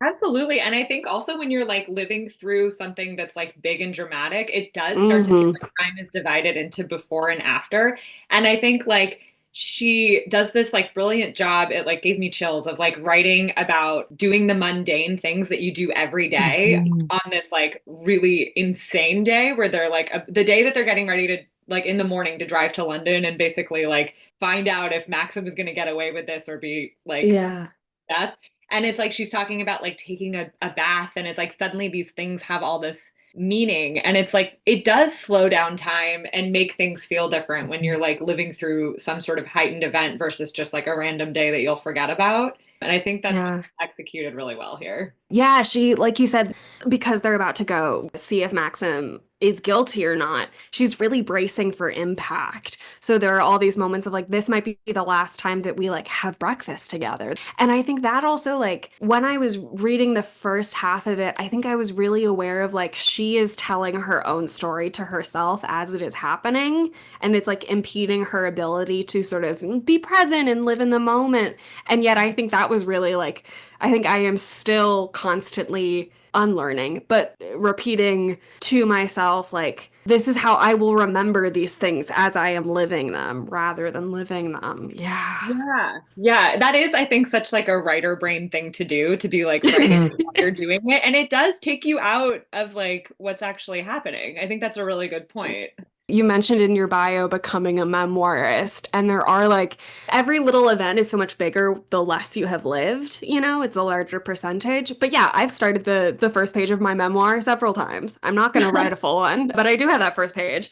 Absolutely. And I think also when you're like living through something that's like big and dramatic, it does start to feel Hmm. like time is divided into before and after. And I think like she does this like brilliant job. It like gave me chills of like writing about doing the mundane things that you do every day Hmm. on this like really insane day where they're like the day that they're getting ready to like in the morning to drive to London and basically like find out if Maxim is going to get away with this or be like Yeah. death. And it's like she's talking about like taking a bath, and it's like suddenly these things have all this meaning. And it's like it does slow down time and make things feel different when you're like living through some sort of heightened event versus just like a random day that you'll forget about. And I think that's Yeah. executed really well here. Yeah, she, like you said, because they're about to go see if Maxim is guilty or not, she's really bracing for impact. So there are all these moments of like, this might be the last time that we like have breakfast together. And I think that also, like, when I was reading the first half of it, I think I was really aware of like, she is telling her own story to herself as it is happening. And it's like impeding her ability to sort of be present and live in the moment. And yet I think that was really like, I think I am still constantly unlearning, but repeating to myself, like, this is how I will remember these things as I am living them rather than living them. Yeah. Yeah. Yeah. That is, I think, such like a writer brain thing to do, to be like writing while you're doing it. And it does take you out of like what's actually happening. I think that's a really good point. You mentioned in your bio becoming a memoirist, and there are like every little event is so much bigger the less you have lived, you know, it's a larger percentage. But yeah, I've started the first page of my memoir several times. I'm not going to write a full one, but I do have that first page.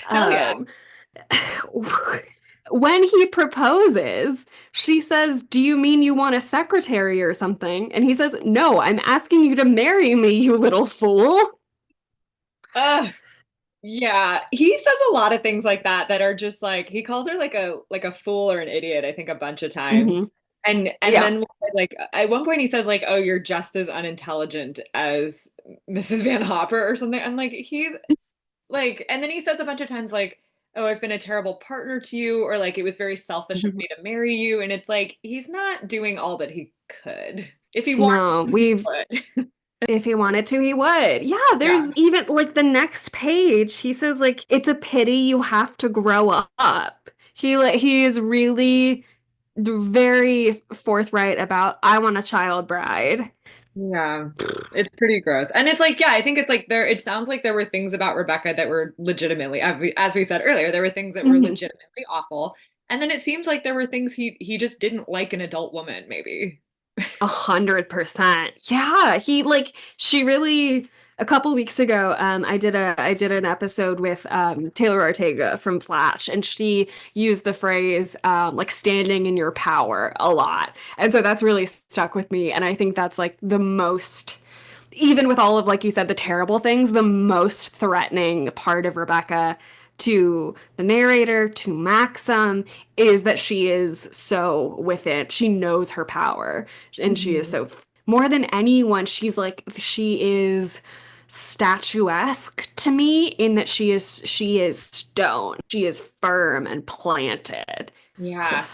Hell yeah. Um, when he proposes, she says, "Do you mean you want a secretary or something?" And he says, "No, I'm asking you to marry me, you little fool." Ugh. Yeah, he says a lot of things like that that are just like he calls her like a fool or an idiot, I think a bunch of Hmm. times. And Yeah. then like at one point he says like, "Oh, you're just as unintelligent as Mrs. Van Hopper or something." I'm like, he's like, and then he says a bunch of times like, "Oh, I've been a terrible partner to you," or like, "It was very selfish of me to marry you." And it's like he's not doing all that he could. If he wanted No, to, he we've would. if he wanted to, he would. Yeah, Yeah. there's even like the next page, he says like it's a pity you have to grow up. He is really very forthright about I want a child bride. Yeah, it's pretty gross. And it's like, yeah, I think it's like there, it sounds like there were things about Rebecca that were legitimately, as we said earlier, there were things that were Mhm. legitimately awful. And then it seems like there were things he just didn't like an adult woman, maybe. 100%. Yeah, he like she really a couple weeks ago, I did an episode with Taylor Ortega from Flatch, and she used the phrase like standing in your power a lot, and so that's really stuck with me. And I think that's like the most, even with all of like you said, the terrible things, the most threatening part of Rebecca to the narrator, to Maxim, is that she is so with it. She knows her power, and she is Mhm. so more than anyone. She's like she is statuesque to me in that she is stone. She is firm and planted. Yeah.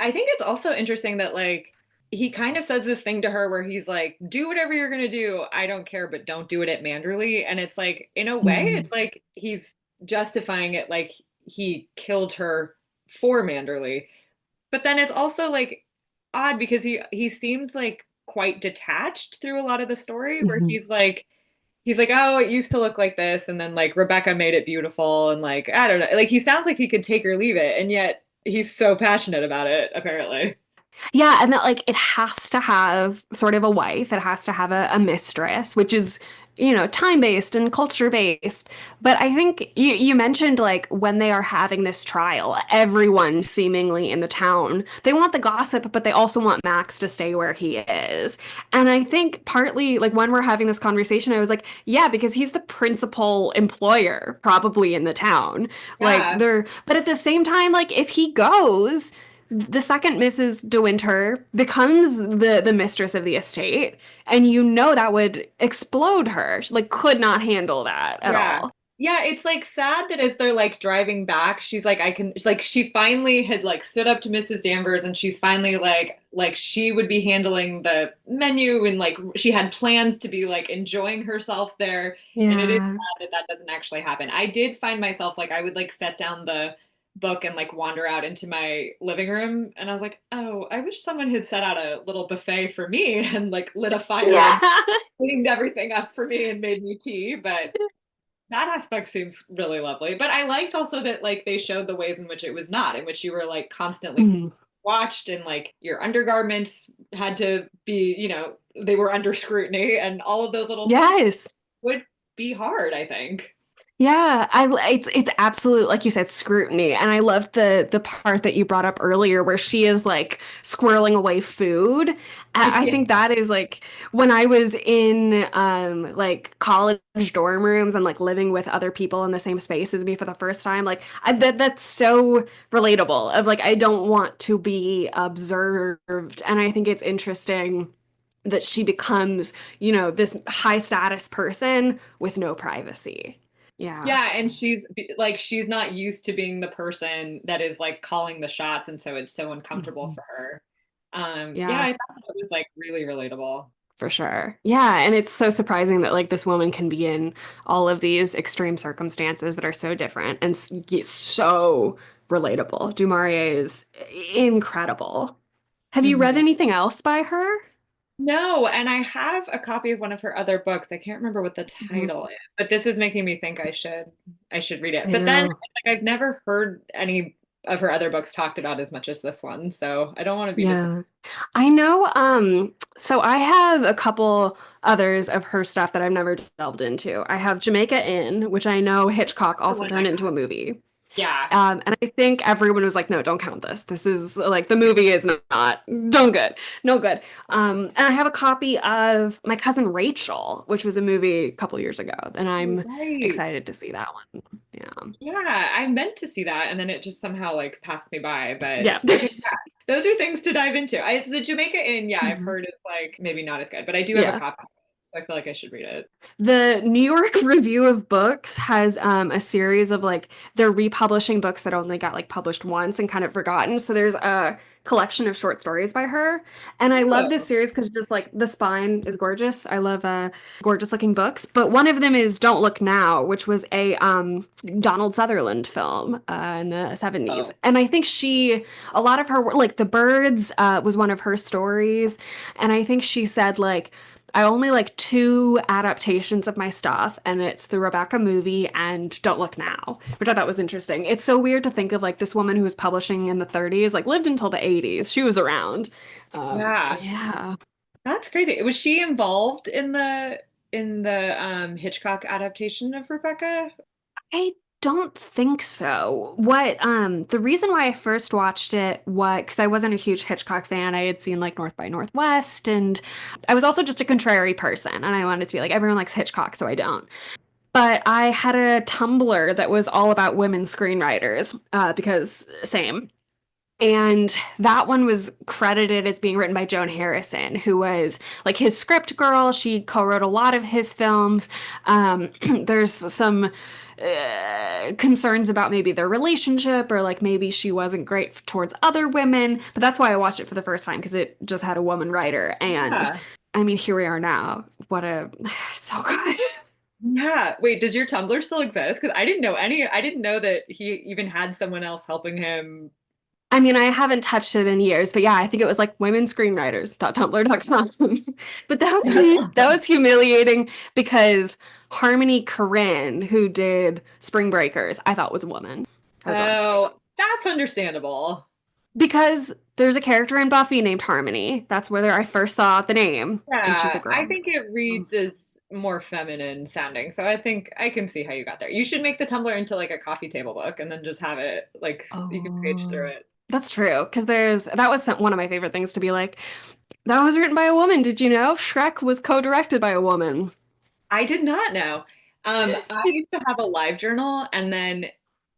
I think it's also interesting that like he kind of says this thing to her where he's like, "Do whatever you're gonna do. I don't care, but don't do it at Manderley." And it's like, in a way, Mm. it's like he's justifying it like he killed her for Manderley. But then it's also like odd because he seems like quite detached through a lot of the story where Mhm. he's like, "Oh, it used to look like this," and then like Rebecca made it beautiful, and like I don't know, like he sounds like he could take or leave it, and yet he's so passionate about it, apparently. Yeah, and that like it has to have sort of a wife, it has to have a mistress, which is, you know, time-based and culture-based. But I think you mentioned like when they are having this trial, everyone seemingly in the town, they want the gossip, but they also want Max to stay where he is. And I think partly like when we're having this conversation, I was like, yeah, because he's the principal employer probably in the town. Like Yeah. they're, but at the same time, like if he goes, the second Mrs. De Winter becomes the mistress of the estate, and you know that would explode her. She like could not handle that at Yeah. all. Yeah, it's like sad that as they're like driving back, she's like, I can like she finally had like stood up to Mrs. Danvers and she's finally like she would be handling the menu and like she had plans to be like enjoying herself there. And it is Yeah. sad that that doesn't actually happen. I did find myself like I would like set down the book and like wander out into my living room and I was like, "Oh, I wish someone had set out a little buffet for me and like lit a fire Yeah. and cleaned everything up for me and made me tea." But that aspect seems really lovely. But I liked also that like they showed the ways in which it was not, in which you were like constantly Mhm. watched and like your undergarments had to be, you know, they were under scrutiny and all of those little things Yes. would be hard, I think. Yeah, it's absolute, like you said, scrutiny. And I loved the part that you brought up earlier where she is like squirreling away food. I Yeah. think that is like when I was in like college dorm rooms and like living with other people in the same space as me for the first time, like that's so relatable of like I don't want to be observed. And I think it's interesting that she becomes, this high status person with no privacy. Yeah. Yeah, and she's not used to being the person that is like calling the shots, and so it's so uncomfortable Mhm. for her. Yeah, Yeah, I thought that was like really relatable. for sure. Yeah, and it's so surprising that like this woman can be in all of these extreme circumstances that are so different and so relatable. DuMaurier is incredible. Have you read Mhm. anything else by her? No, and I have a copy of one of her other books. I can't remember what the Mhm. title is, but this is making me think I should read it. I But then know. it's like I've never heard any of her other books talked about as much as this one, so I don't want to be disappointed. Yeah. I know, so I have a couple others of her stuff that I've never delved into. I have Jamaica Inn, which I know Hitchcock The also one I turned into got. a movie. Yeah. And I think everyone was like, no, don't count this. This is like the movie is not no good. No good. And I have a copy of My Cousin Rachel, which was a movie a couple years ago, and Oh, I'm right. excited to see that one. Yeah. Yeah, I meant to see that and then it just somehow like passed me by. But Yeah. okay, yeah, those are things to dive into. It's the Jamaica Inn, yeah, I've Mhm. heard it's like maybe not as good, but I do have a Yeah. copy, so I feel like I should read it. The New York Review of Books has a series of like they're republishing books that only got like published once and kind of forgotten. So there's a collection of short stories by her, and I love this Oh, series because just like the spine is gorgeous. I love gorgeous looking books, but one of them is Don't Look Now, which was a Donald Sutherland film in the 70s, oh, and I think a lot of her like The Birds was one of her stories, and I think she said like I only like two adaptations of my stuff, and it's the Rebecca movie and Don't Look Now, which I thought was interesting. It's so weird to think of like this woman who was publishing in the 30s, like lived until the 80s. She was around. yeah. Yeah. That's crazy. Was she involved in the Hitchcock adaptation of Rebecca? I don't think so. The reason why I first watched it was because I wasn't a huge Hitchcock fan. I had seen like North by Northwest, and I was also just a contrary person, and I wanted to be like, everyone likes Hitchcock, so I don't. But I had a Tumblr that was all about women screenwriters, because same. And that one was credited as being written by Joan Harrison, who was like his script girl. She co-wrote a lot of his films. There's some concerns about maybe their relationship or like maybe she wasn't great towards other women. But that's why I watched it for the first time because it just had a woman writer. And Yeah. I mean, here we are now. What a so good. Yeah. Wait, does your Tumblr still exist? Because I didn't know that he even had someone else helping him. I mean, I haven't touched it in years, but yeah, I think it was like womenscreenwriters.tumblr.com. But that was humiliating because Harmony Korine, who did Spring Breakers, I thought was a woman as well. Oh, that's understandable. Because there's a character in Buffy named Harmony. That's where I first saw the name, and she's a Yeah, I girl. think it reads as more feminine sounding. So I think I can see how you got there. You should make the Tumblr into like a coffee table book and then just have it like you can page through Oh, it. that's true. Because that was one of my favorite things to be like, that was written by a woman. Did you know? Shrek was co-directed by a woman. I did not know. I used to have a live journal and then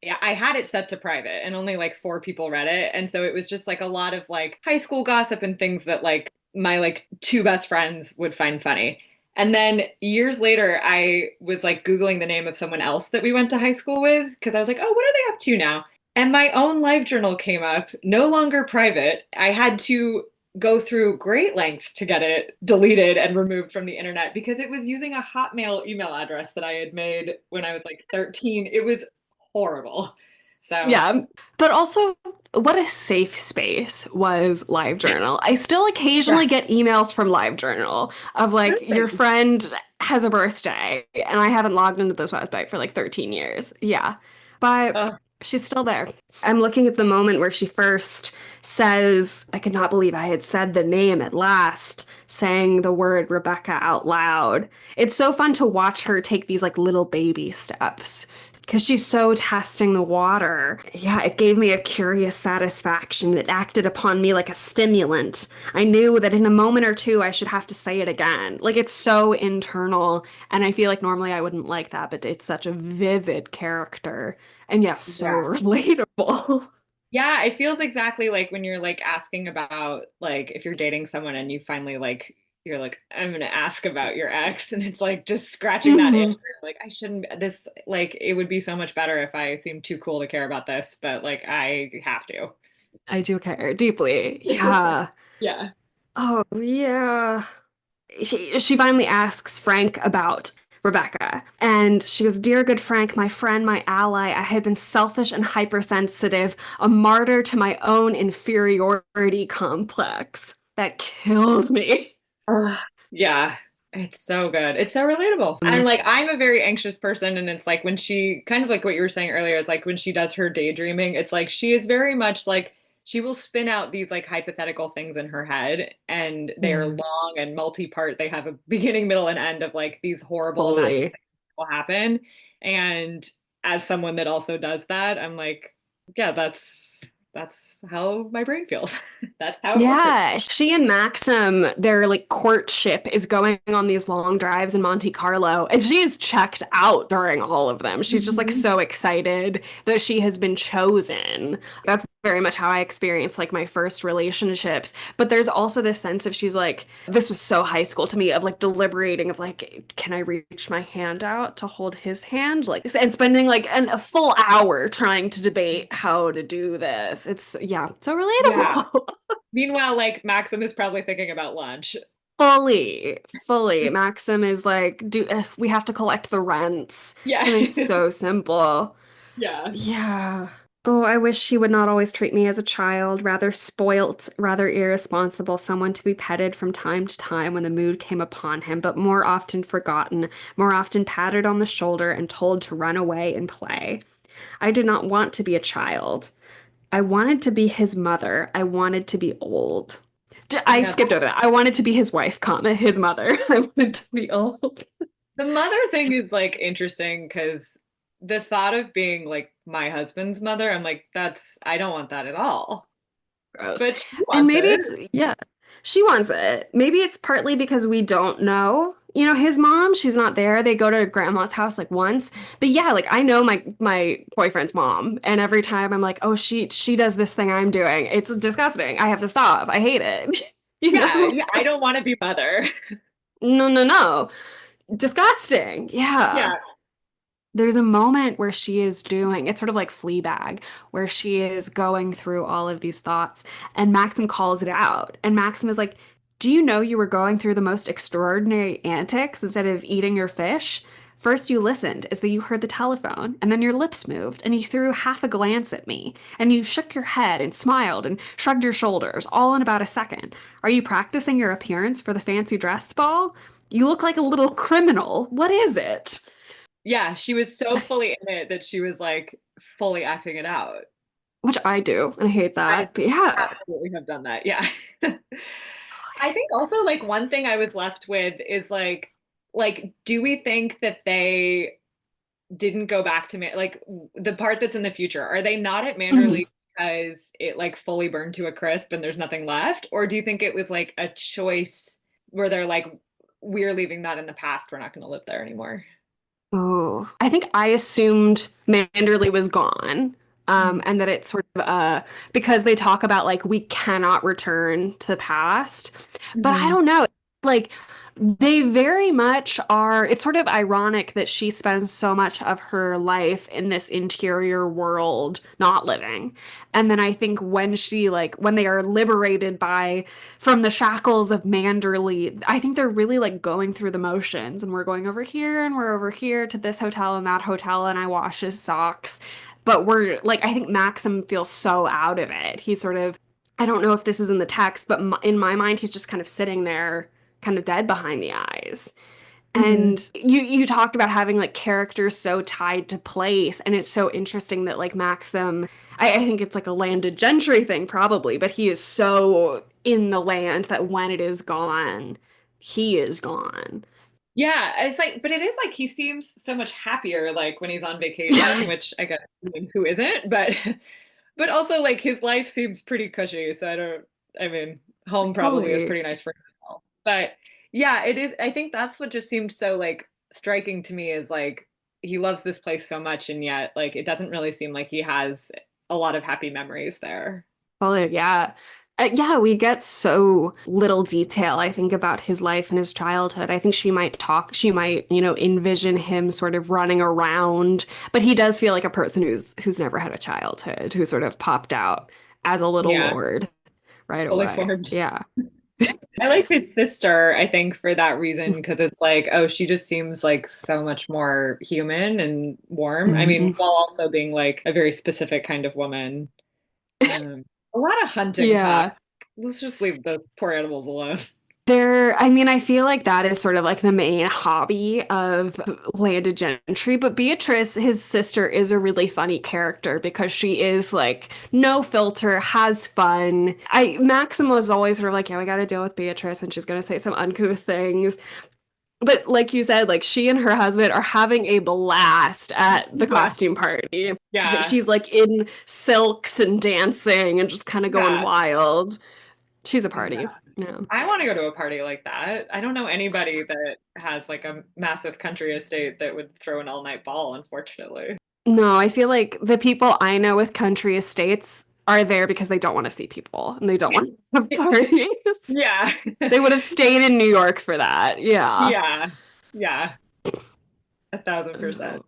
yeah, I had it set to private and only like four people read it. And so it was just like a lot of like high school gossip and things that like my like two best friends would find funny. And then years later, I was like Googling the name of someone else that we went to high school with because I was like, oh, what are they up to now? And my own live journal came up, no longer private. I had to go through great lengths to get it deleted and removed from the internet because it was using a Hotmail email address that I had made when I was like 13. It was horrible. So, Yeah, but also what a safe space was LiveJournal. I still yeah, occasionally get emails from LiveJournal of like your really. friend has a birthday and I haven't logged into this website for like 13 years. Yeah. But Oh. She's still there. I'm looking at the moment where she first says, I could not believe I had said the name at last, saying the word Rebecca out loud. It's so fun to watch her take these like little baby steps because she's so testing the water. Yeah, it gave me a curious satisfaction. It acted upon me like a stimulant. I knew that in a moment or two I should have to say it again. Like it's so internal, and I feel like normally I wouldn't like that, but it's such a vivid character. And yes, so Yeah. relatable. Yeah, it feels exactly like when you're like asking about like if you're dating someone and you finally like you're like, I'm gonna ask about your ex, and it's like just scratching that itch. Hmm. Like I shouldn't this like it would be so much better if I seemed too cool to care about this, but like I have to. I do care deeply. Yeah. Yeah. Oh, yeah. She finally asks Frank about Rebecca. And she goes, Dear good Frank, my friend, my ally, I had been selfish and hypersensitive, a martyr to my own inferiority complex. That killed me. Ugh. Yeah, it's so good. It's so relatable. And like I'm a very anxious person and it's like when she kind of like what you were saying earlier, it's like when she does her daydreaming, it's like she is very much like she will spin out these like hypothetical things in her head and they are Yeah, long and multi-part. They have a beginning, middle, and end of like these horrible imagined totally. things that will happen. And as someone that also does that, I'm like, yeah, that's how my brain feels. That's how it works. Yeah, she and Maxim, their like courtship is going on these long drives in Monte Carlo, and she is checked out during all of them. She's just like Mhm. so excited that she has been chosen. That's very much how I experienced like my first relationships. But there's also this sense of she's like, this was so high school to me of like deliberating of like, can I reach my hand out to hold his hand? Like, and spending like a full hour trying to debate how to do this. It's, yeah, so Yeah. relatable. Meanwhile, like Maxim is probably thinking about lunch. Fully, fully. Maxim is like, do we have to collect the rents? Yeah. Something so simple. Yeah. Yeah. Oh, I wish he would not always treat me as a child, rather spoilt, rather irresponsible, someone to be petted from time to time when the mood came upon him, but more often forgotten, more often patted on the shoulder and told to run away and play. I did not want to be a child. I wanted to be his mother. I wanted to be old. I Yeah. skipped over that. I wanted to be his wife, comma, his mother. I wanted to be old. The mother thing is like interesting because the thought of being like my husband's mother, I'm like, I don't want that at all. Gross. But she And wants maybe it. it's, yeah, she wants it. Maybe it's partly because we don't know. You know, his mom, she's not there. They go to grandma's house like once. But yeah, like I know my boyfriend's mom, and every time I'm like, "Oh, she does this thing I'm doing. It's disgusting. I have to stop. I hate it." You Yeah, know? yeah, I don't want to be mother. No, no, no. Disgusting. Yeah. Yeah. There's a moment where she is doing, it's sort of like Fleabag, where she is going through all of these thoughts, and Maxim calls it out. And Maxim is like, Do you know you were going through the most extraordinary antics instead of eating your fish? First, you listened as though you heard the telephone, and then your lips moved, and you threw half a glance at me, and you shook your head and smiled and shrugged your shoulders, all in about a second. Are you practicing your appearance for the fancy dress ball? You look like a little criminal. What is it? Yeah, she was so fully in it that she was like fully acting it out. Which I do, and I hate I that. But yeah. absolutely have done that. Yeah. I think also like one thing I was left with is like do we think that they didn't go back to like the part that's in the future? Are they not at Mhm. Manderley because it like fully burned to a crisp and there's nothing left? Or do you think it was like a choice where they're like, we're leaving that in the past, we're not going to live there anymore? Oh, I think I assumed Manderley was gone. Mhm. And that it's sort of because they talk about like we cannot return to the past. But I Mhm. don't know. Like they very much are, it's sort of ironic that she spends so much of her life in this interior world not living. And then I think when she like when they are liberated by from the shackles of Manderley, I think they're really like going through the motions and we're going over here and we're over here to this hotel and that hotel and I wash his socks. But we're like, I think Maxim feels so out of it. He's sort of, I don't know if this is in the text, but in my mind, he's just kind of sitting there, kind of dead behind the eyes. Hmm. And you talked about having like characters so tied to place, and it's so interesting that like Maxim, I think it's like a landed gentry thing probably, but he is so in the land that when it is gone, he is gone. Yeah, it's like, but it is like he seems so much happier like when he's on vacation, which I guess I mean, who isn't, but but also like his life seems pretty cushy, so I don't I mean, home probably is Totally. pretty nice for him. As well. But yeah, it is I think that's what just seemed so like striking to me is like he loves this place so much and yet like it doesn't really seem like he has a lot of happy memories there. Oh, yeah. Yeah, we get so little detail, I think, about his life and his childhood. I think she might, envision him sort of running around, but he does feel like a person who's never had a childhood, who sort of popped out as a little Yeah, lord right fully away. formed. Yeah. I like his sister, I think, for that reason, because it's like, oh, she just seems like so much more human and warm. I mean, Mhm. while also being like a very specific kind of woman. A lot of hunting talk. Yeah. Let's just leave those poor animals alone. I mean, I feel like that is sort of like the main hobby of landed gentry, but Beatrice, his sister, is a really funny character because she is like no filter, has fun. Maxim was always sort of like, yeah, we got to deal with Beatrice and she's going to say some uncouth things. But like you said, like she and her husband are having a blast at the Yeah. costume party. Yeah. She's like in silks and dancing and just kind of going Yeah. wild. She's a Yeah. party. Yeah. I want to go to a party like that. I don't know anybody that has like a massive country estate that would throw an all-night ball, unfortunately. No, I feel like the people I know with country estates are there because they don't want to see people and they don't want to have parties. Yeah. They would have stayed in New York for that. Yeah. Yeah. Yeah. 1,000%. Oh.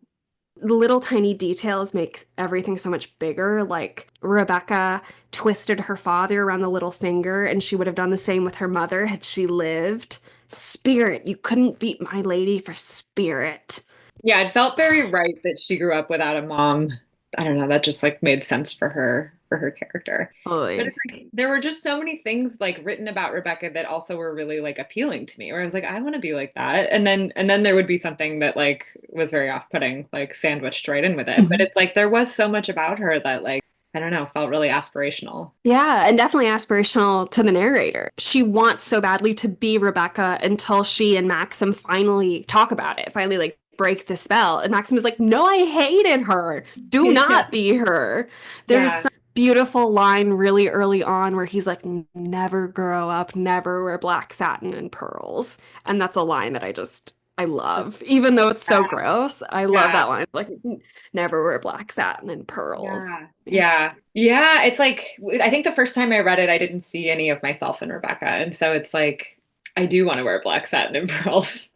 The little tiny details make everything so much bigger. Like Rebecca twisted her father around the little finger, and she would have done the same with her mother had she lived. Spirit, you couldn't beat my lady for spirit. Yeah, it felt very right that she grew up without a mom. I don't know, that just like made sense for her character. But Oy. it's like there were just so many things like written about Rebecca that also were really like appealing to me, where I was like, I want to be like that. And then there would be something that like was very off-putting, like sandwiched right in with it. But it's like there was so much about her that like, I don't know, felt really aspirational. Yeah, and definitely aspirational to the narrator. She wants so badly to be Rebecca until she and Maxim finally talk about it, finally like break the spell. And Maxim is like, "No, I hated her. Do Yeah. not be her." There's Yeah. some beautiful line really early on where he's like, "Never grow up, never wear black satin and pearls." And that's a line that I love. Even though it's so gross, I love Yeah. that line. Like, never wear black satin and pearls. Yeah. Yeah. Yeah. It's like, I think the first time I read it, I didn't see any of myself in Rebecca. And so it's like, I do want to wear black satin and pearls.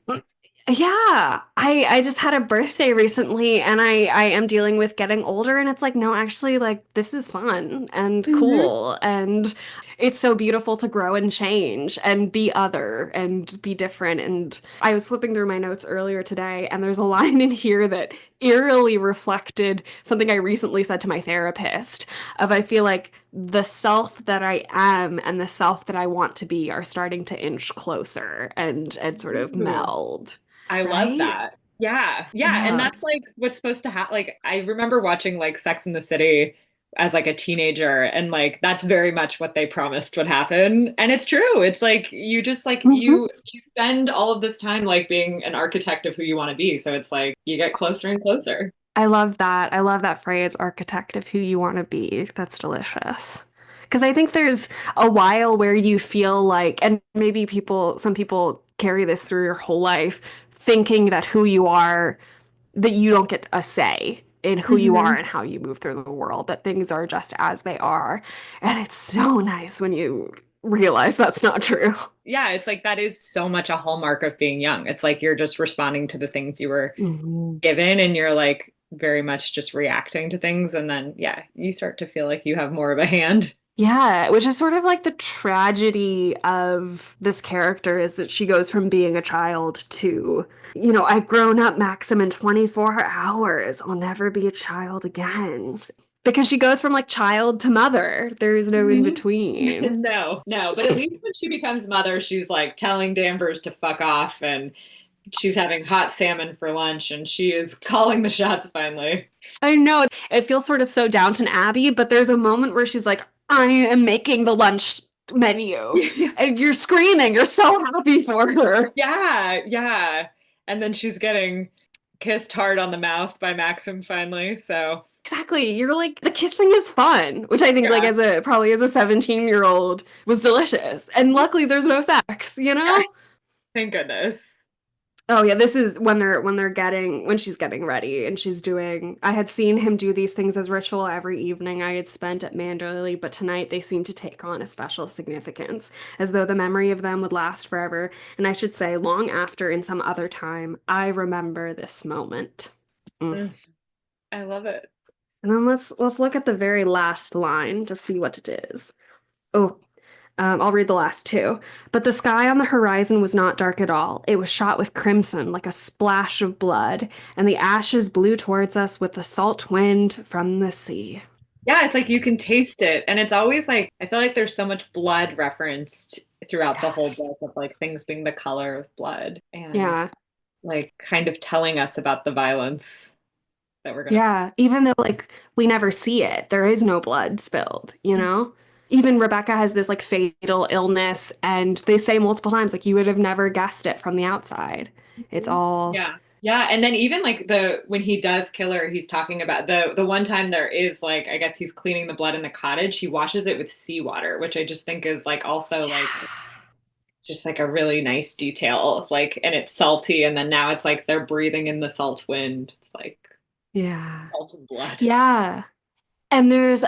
Yeah, I just had a birthday recently and I am dealing with getting older and it's like no, actually like this is fun and Hmm. cool and it's so beautiful to grow and change and be other and be different and I was flipping through my notes earlier today and there's a line in here that eerily reflected something I recently said to my therapist of I feel like the self that I am and the self that I want to be are starting to inch closer and sort of Ooh, meld. I love Right? that. Yeah. Yeah. And Yeah. that's like what's supposed to happen. Like, I remember watching like Sex in the City as like a teenager, and like that's very much what they promised would happen. And it's true. It's like you just like Hmm. you spend all of this time like being an architect of who you want to be. So it's like you get closer and closer. I love that. I love that phrase, architect of who you want to be. That's delicious. Because I think there's a while where you feel like, and maybe some people carry this through your whole life, thinking that who you are, that you don't get a say in who you are Hmm. and how you move through the world, that things are just as they are. And it's so nice when you realize that's not true. Yeah, it's like that is so much a hallmark of being young. It's like you're just responding to the things you were Mhm. given and you're like very much just reacting to things. And then, yeah, you start to feel like you have more of a hand. Yeah, which is sort of like the tragedy of this character is that she goes from being a child to, I've grown up maximum 24 hours. I'll never be a child again. Because she goes from like child to mother. There's no in Mhm. between. No, no. But at least when she becomes mother, she's like telling Danvers to fuck off and she's having hot salmon for lunch and she is calling the shots finally. I know it feels sort of so Downton Abbey, but there's a moment where she's like, I am making the lunch menu. And you're screaming. You're so happy for her. Yeah, yeah. And then she's getting kissed hard on the mouth by Maxim finally. So, Exactly. You're like, the kissing is fun, which I think like yeah, as a probably as a 17-year-old was delicious. And luckily there's no sex, you yeah, know? thank goodness. Oh yeah, this is when she's getting ready and she's doing I had seen him do these things as ritual every evening I had spent at Manderley, but tonight they seem to take on a special significance, as though the memory of them would last forever, and I should say long after in some other time, I remember this moment. Mm. Mm, I love it. And then let's look at the very last line to see what it is. Oh, I'll read the last two. But the sky on the horizon was not dark at all. It was shot with crimson, like a splash of blood, and the ashes blew towards us with the salt wind from the sea. Yeah, it's like you can taste it. And it's always like, I feel like there's so much blood referenced throughout the whole Yes. book of like things being the color of blood and Yeah. like kind of telling us about the violence that we're gonna. Yeah. Even though, like, we never see it, there is no blood spilled, you know? Even Rebecca has this, like, fatal illness, and they say multiple times, like, you would have never guessed it from the outside. It's Mhm. all, Yeah. Yeah, and then even like the when he does kill her, he's talking about the one time there is like I guess he's cleaning the blood in the cottage, he washes it with seawater, which I just think is like also like yeah. just like a really nice detail of like and it's salty and then now it's like they're breathing in the salt wind. It's like Yeah. salted blood. Yeah. And there's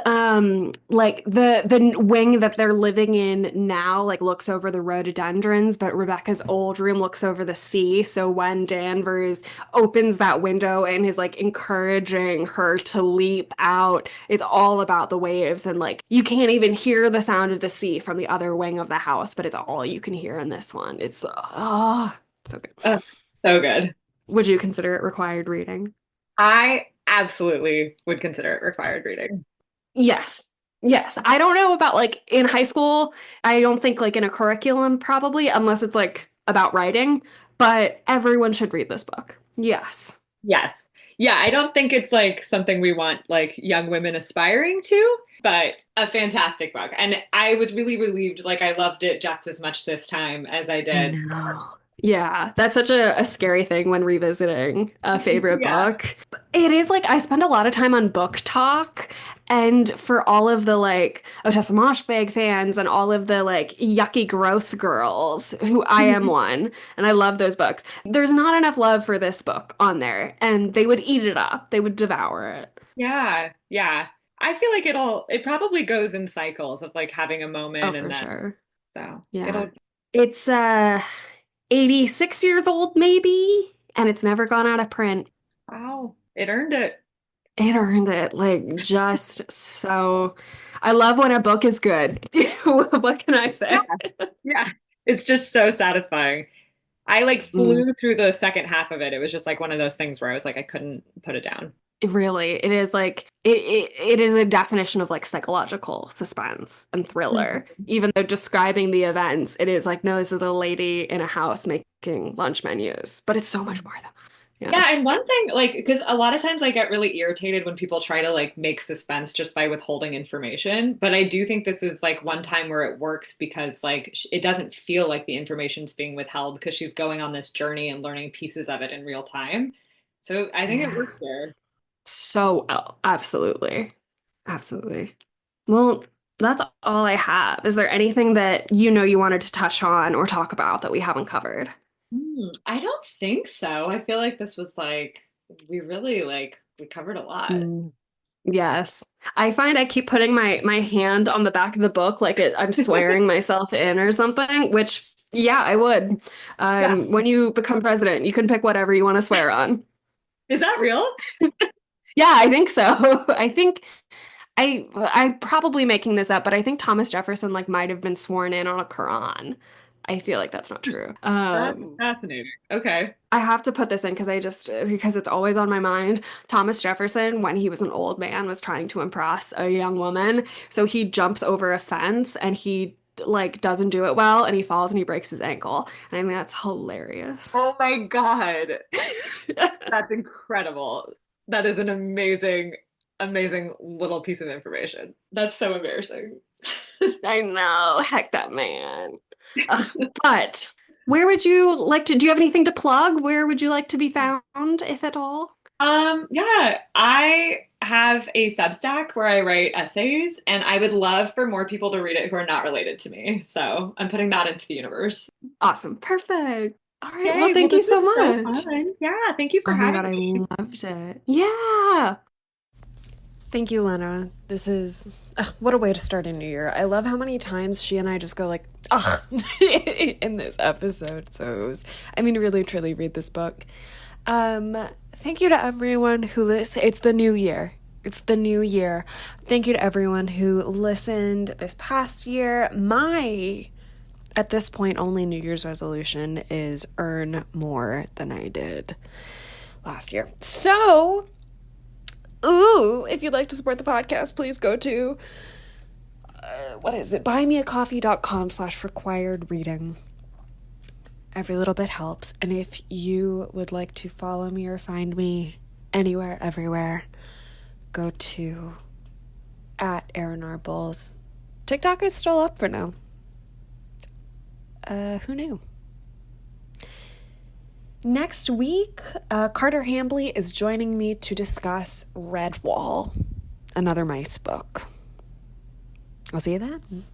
like the wing that they're living in now like looks over the rhododendrons, but Rebecca's old room looks over the sea. So when Danvers opens that window and is like encouraging her to leap out, it's all about the waves and like you can't even hear the sound of the sea from the other wing of the house, but it's all you can hear in this one. It's so good. Oh, so good. Would you consider it required reading? I absolutely would consider it required reading. Yes. Yes. I don't know about like in high school. I don't think like in a curriculum, probably, unless it's like about writing, but everyone should read this book. Yes. Yes. Yeah, I don't think it's like something we want like young women aspiring to, but a fantastic book. And I was really relieved. Like I loved it just as much this time as I I did the know. first. Yeah, that's such a scary thing when revisiting a favorite Yeah. book. It is like I spend a lot of time on book talk, and for all of the like Otessa Moshfegh fans and all of the like yucky gross girls, who I am one, and I love those books, there's not enough love for this book on there, and they would eat it up. They would devour it. Yeah. Yeah. I feel like it probably goes in cycles of like having a Oh, moment and for then sure. so Yeah. it'll. It's 86 years old maybe, and it's never gone out of print. Wow. It earned it. It earned it, like just so. I love when a book is good. What can I Yeah. say? Yeah. It's just so satisfying. I like Mm, flew through the second half of it. It was just like one of those things where I was like I couldn't put it down. really, it is like it is a definition of like psychological suspense and thriller. Mhm. Even though describing the events, it is like, no, this is a lady in a house making lunch menus, but it's so much more than that. Yeah. Yeah, and one thing, like, because a lot of times I get really irritated when people try to like make suspense just by withholding information. But I do think this is like one time where it works because like it doesn't feel like the information's being withheld because she's going on this journey and learning pieces of it in real time. So I think it Yeah. works here. So well, absolutely. Absolutely. Well, that's all I have. Is there anything that you know you wanted to touch on or talk about that we haven't covered? I don't think so. I feel like this was like we really like we covered a lot. Mm. Yes. I find I keep putting my hand on the back of the book like I'm swearing myself in or something, which yeah, I would. Yeah. When you become president, you can pick whatever you want to swear on. Is that real? Yeah, I think so. I think I'm probably making this up, but I think Thomas Jefferson like might have been sworn in on a Quran. I feel like that's not true. That's fascinating. Okay. I have to put this in because because it's always on my mind. Thomas Jefferson, when he was an old man, was trying to impress a young woman. So he jumps over a fence and he like doesn't do it well and he falls and he breaks his ankle. And I think that's hilarious. Oh my God. That's incredible. That is an amazing, amazing little piece of information. That's so embarrassing. I know. Heck that man. Ugh, but where would you like to, do you have anything to plug? Where would you like to be found, if at all? Yeah, I have a Substack where I write essays, and I would love for more people to read it who are not related to me. So I'm putting that into the universe. Awesome. Perfect. All right. Well, Yay, well, thank you this so was so much. fun. Yeah, thank you for Oh my having God, I me. loved it. Yeah. Thank you, Lena. This is what a way to start a new year. I love how many times she and I just go like, ugh, in this episode. So it was, I mean, really, truly read this book. Thank you to everyone who listens. It's the new year. It's the new year. Thank you to everyone who listened this past year. My, at this point, only New Year's resolution is earn more than I did last year. So, if you'd like to support the podcast, please go to, what is it? buymeacoffee.com/required reading. Every little bit helps. And if you would like to follow me or find me anywhere, everywhere, go to @AaronRBulls. TikTok is still up for now. Who knew? Next week, Carter Hambley is joining me to discuss Redwall, another mice book. I'll see you then.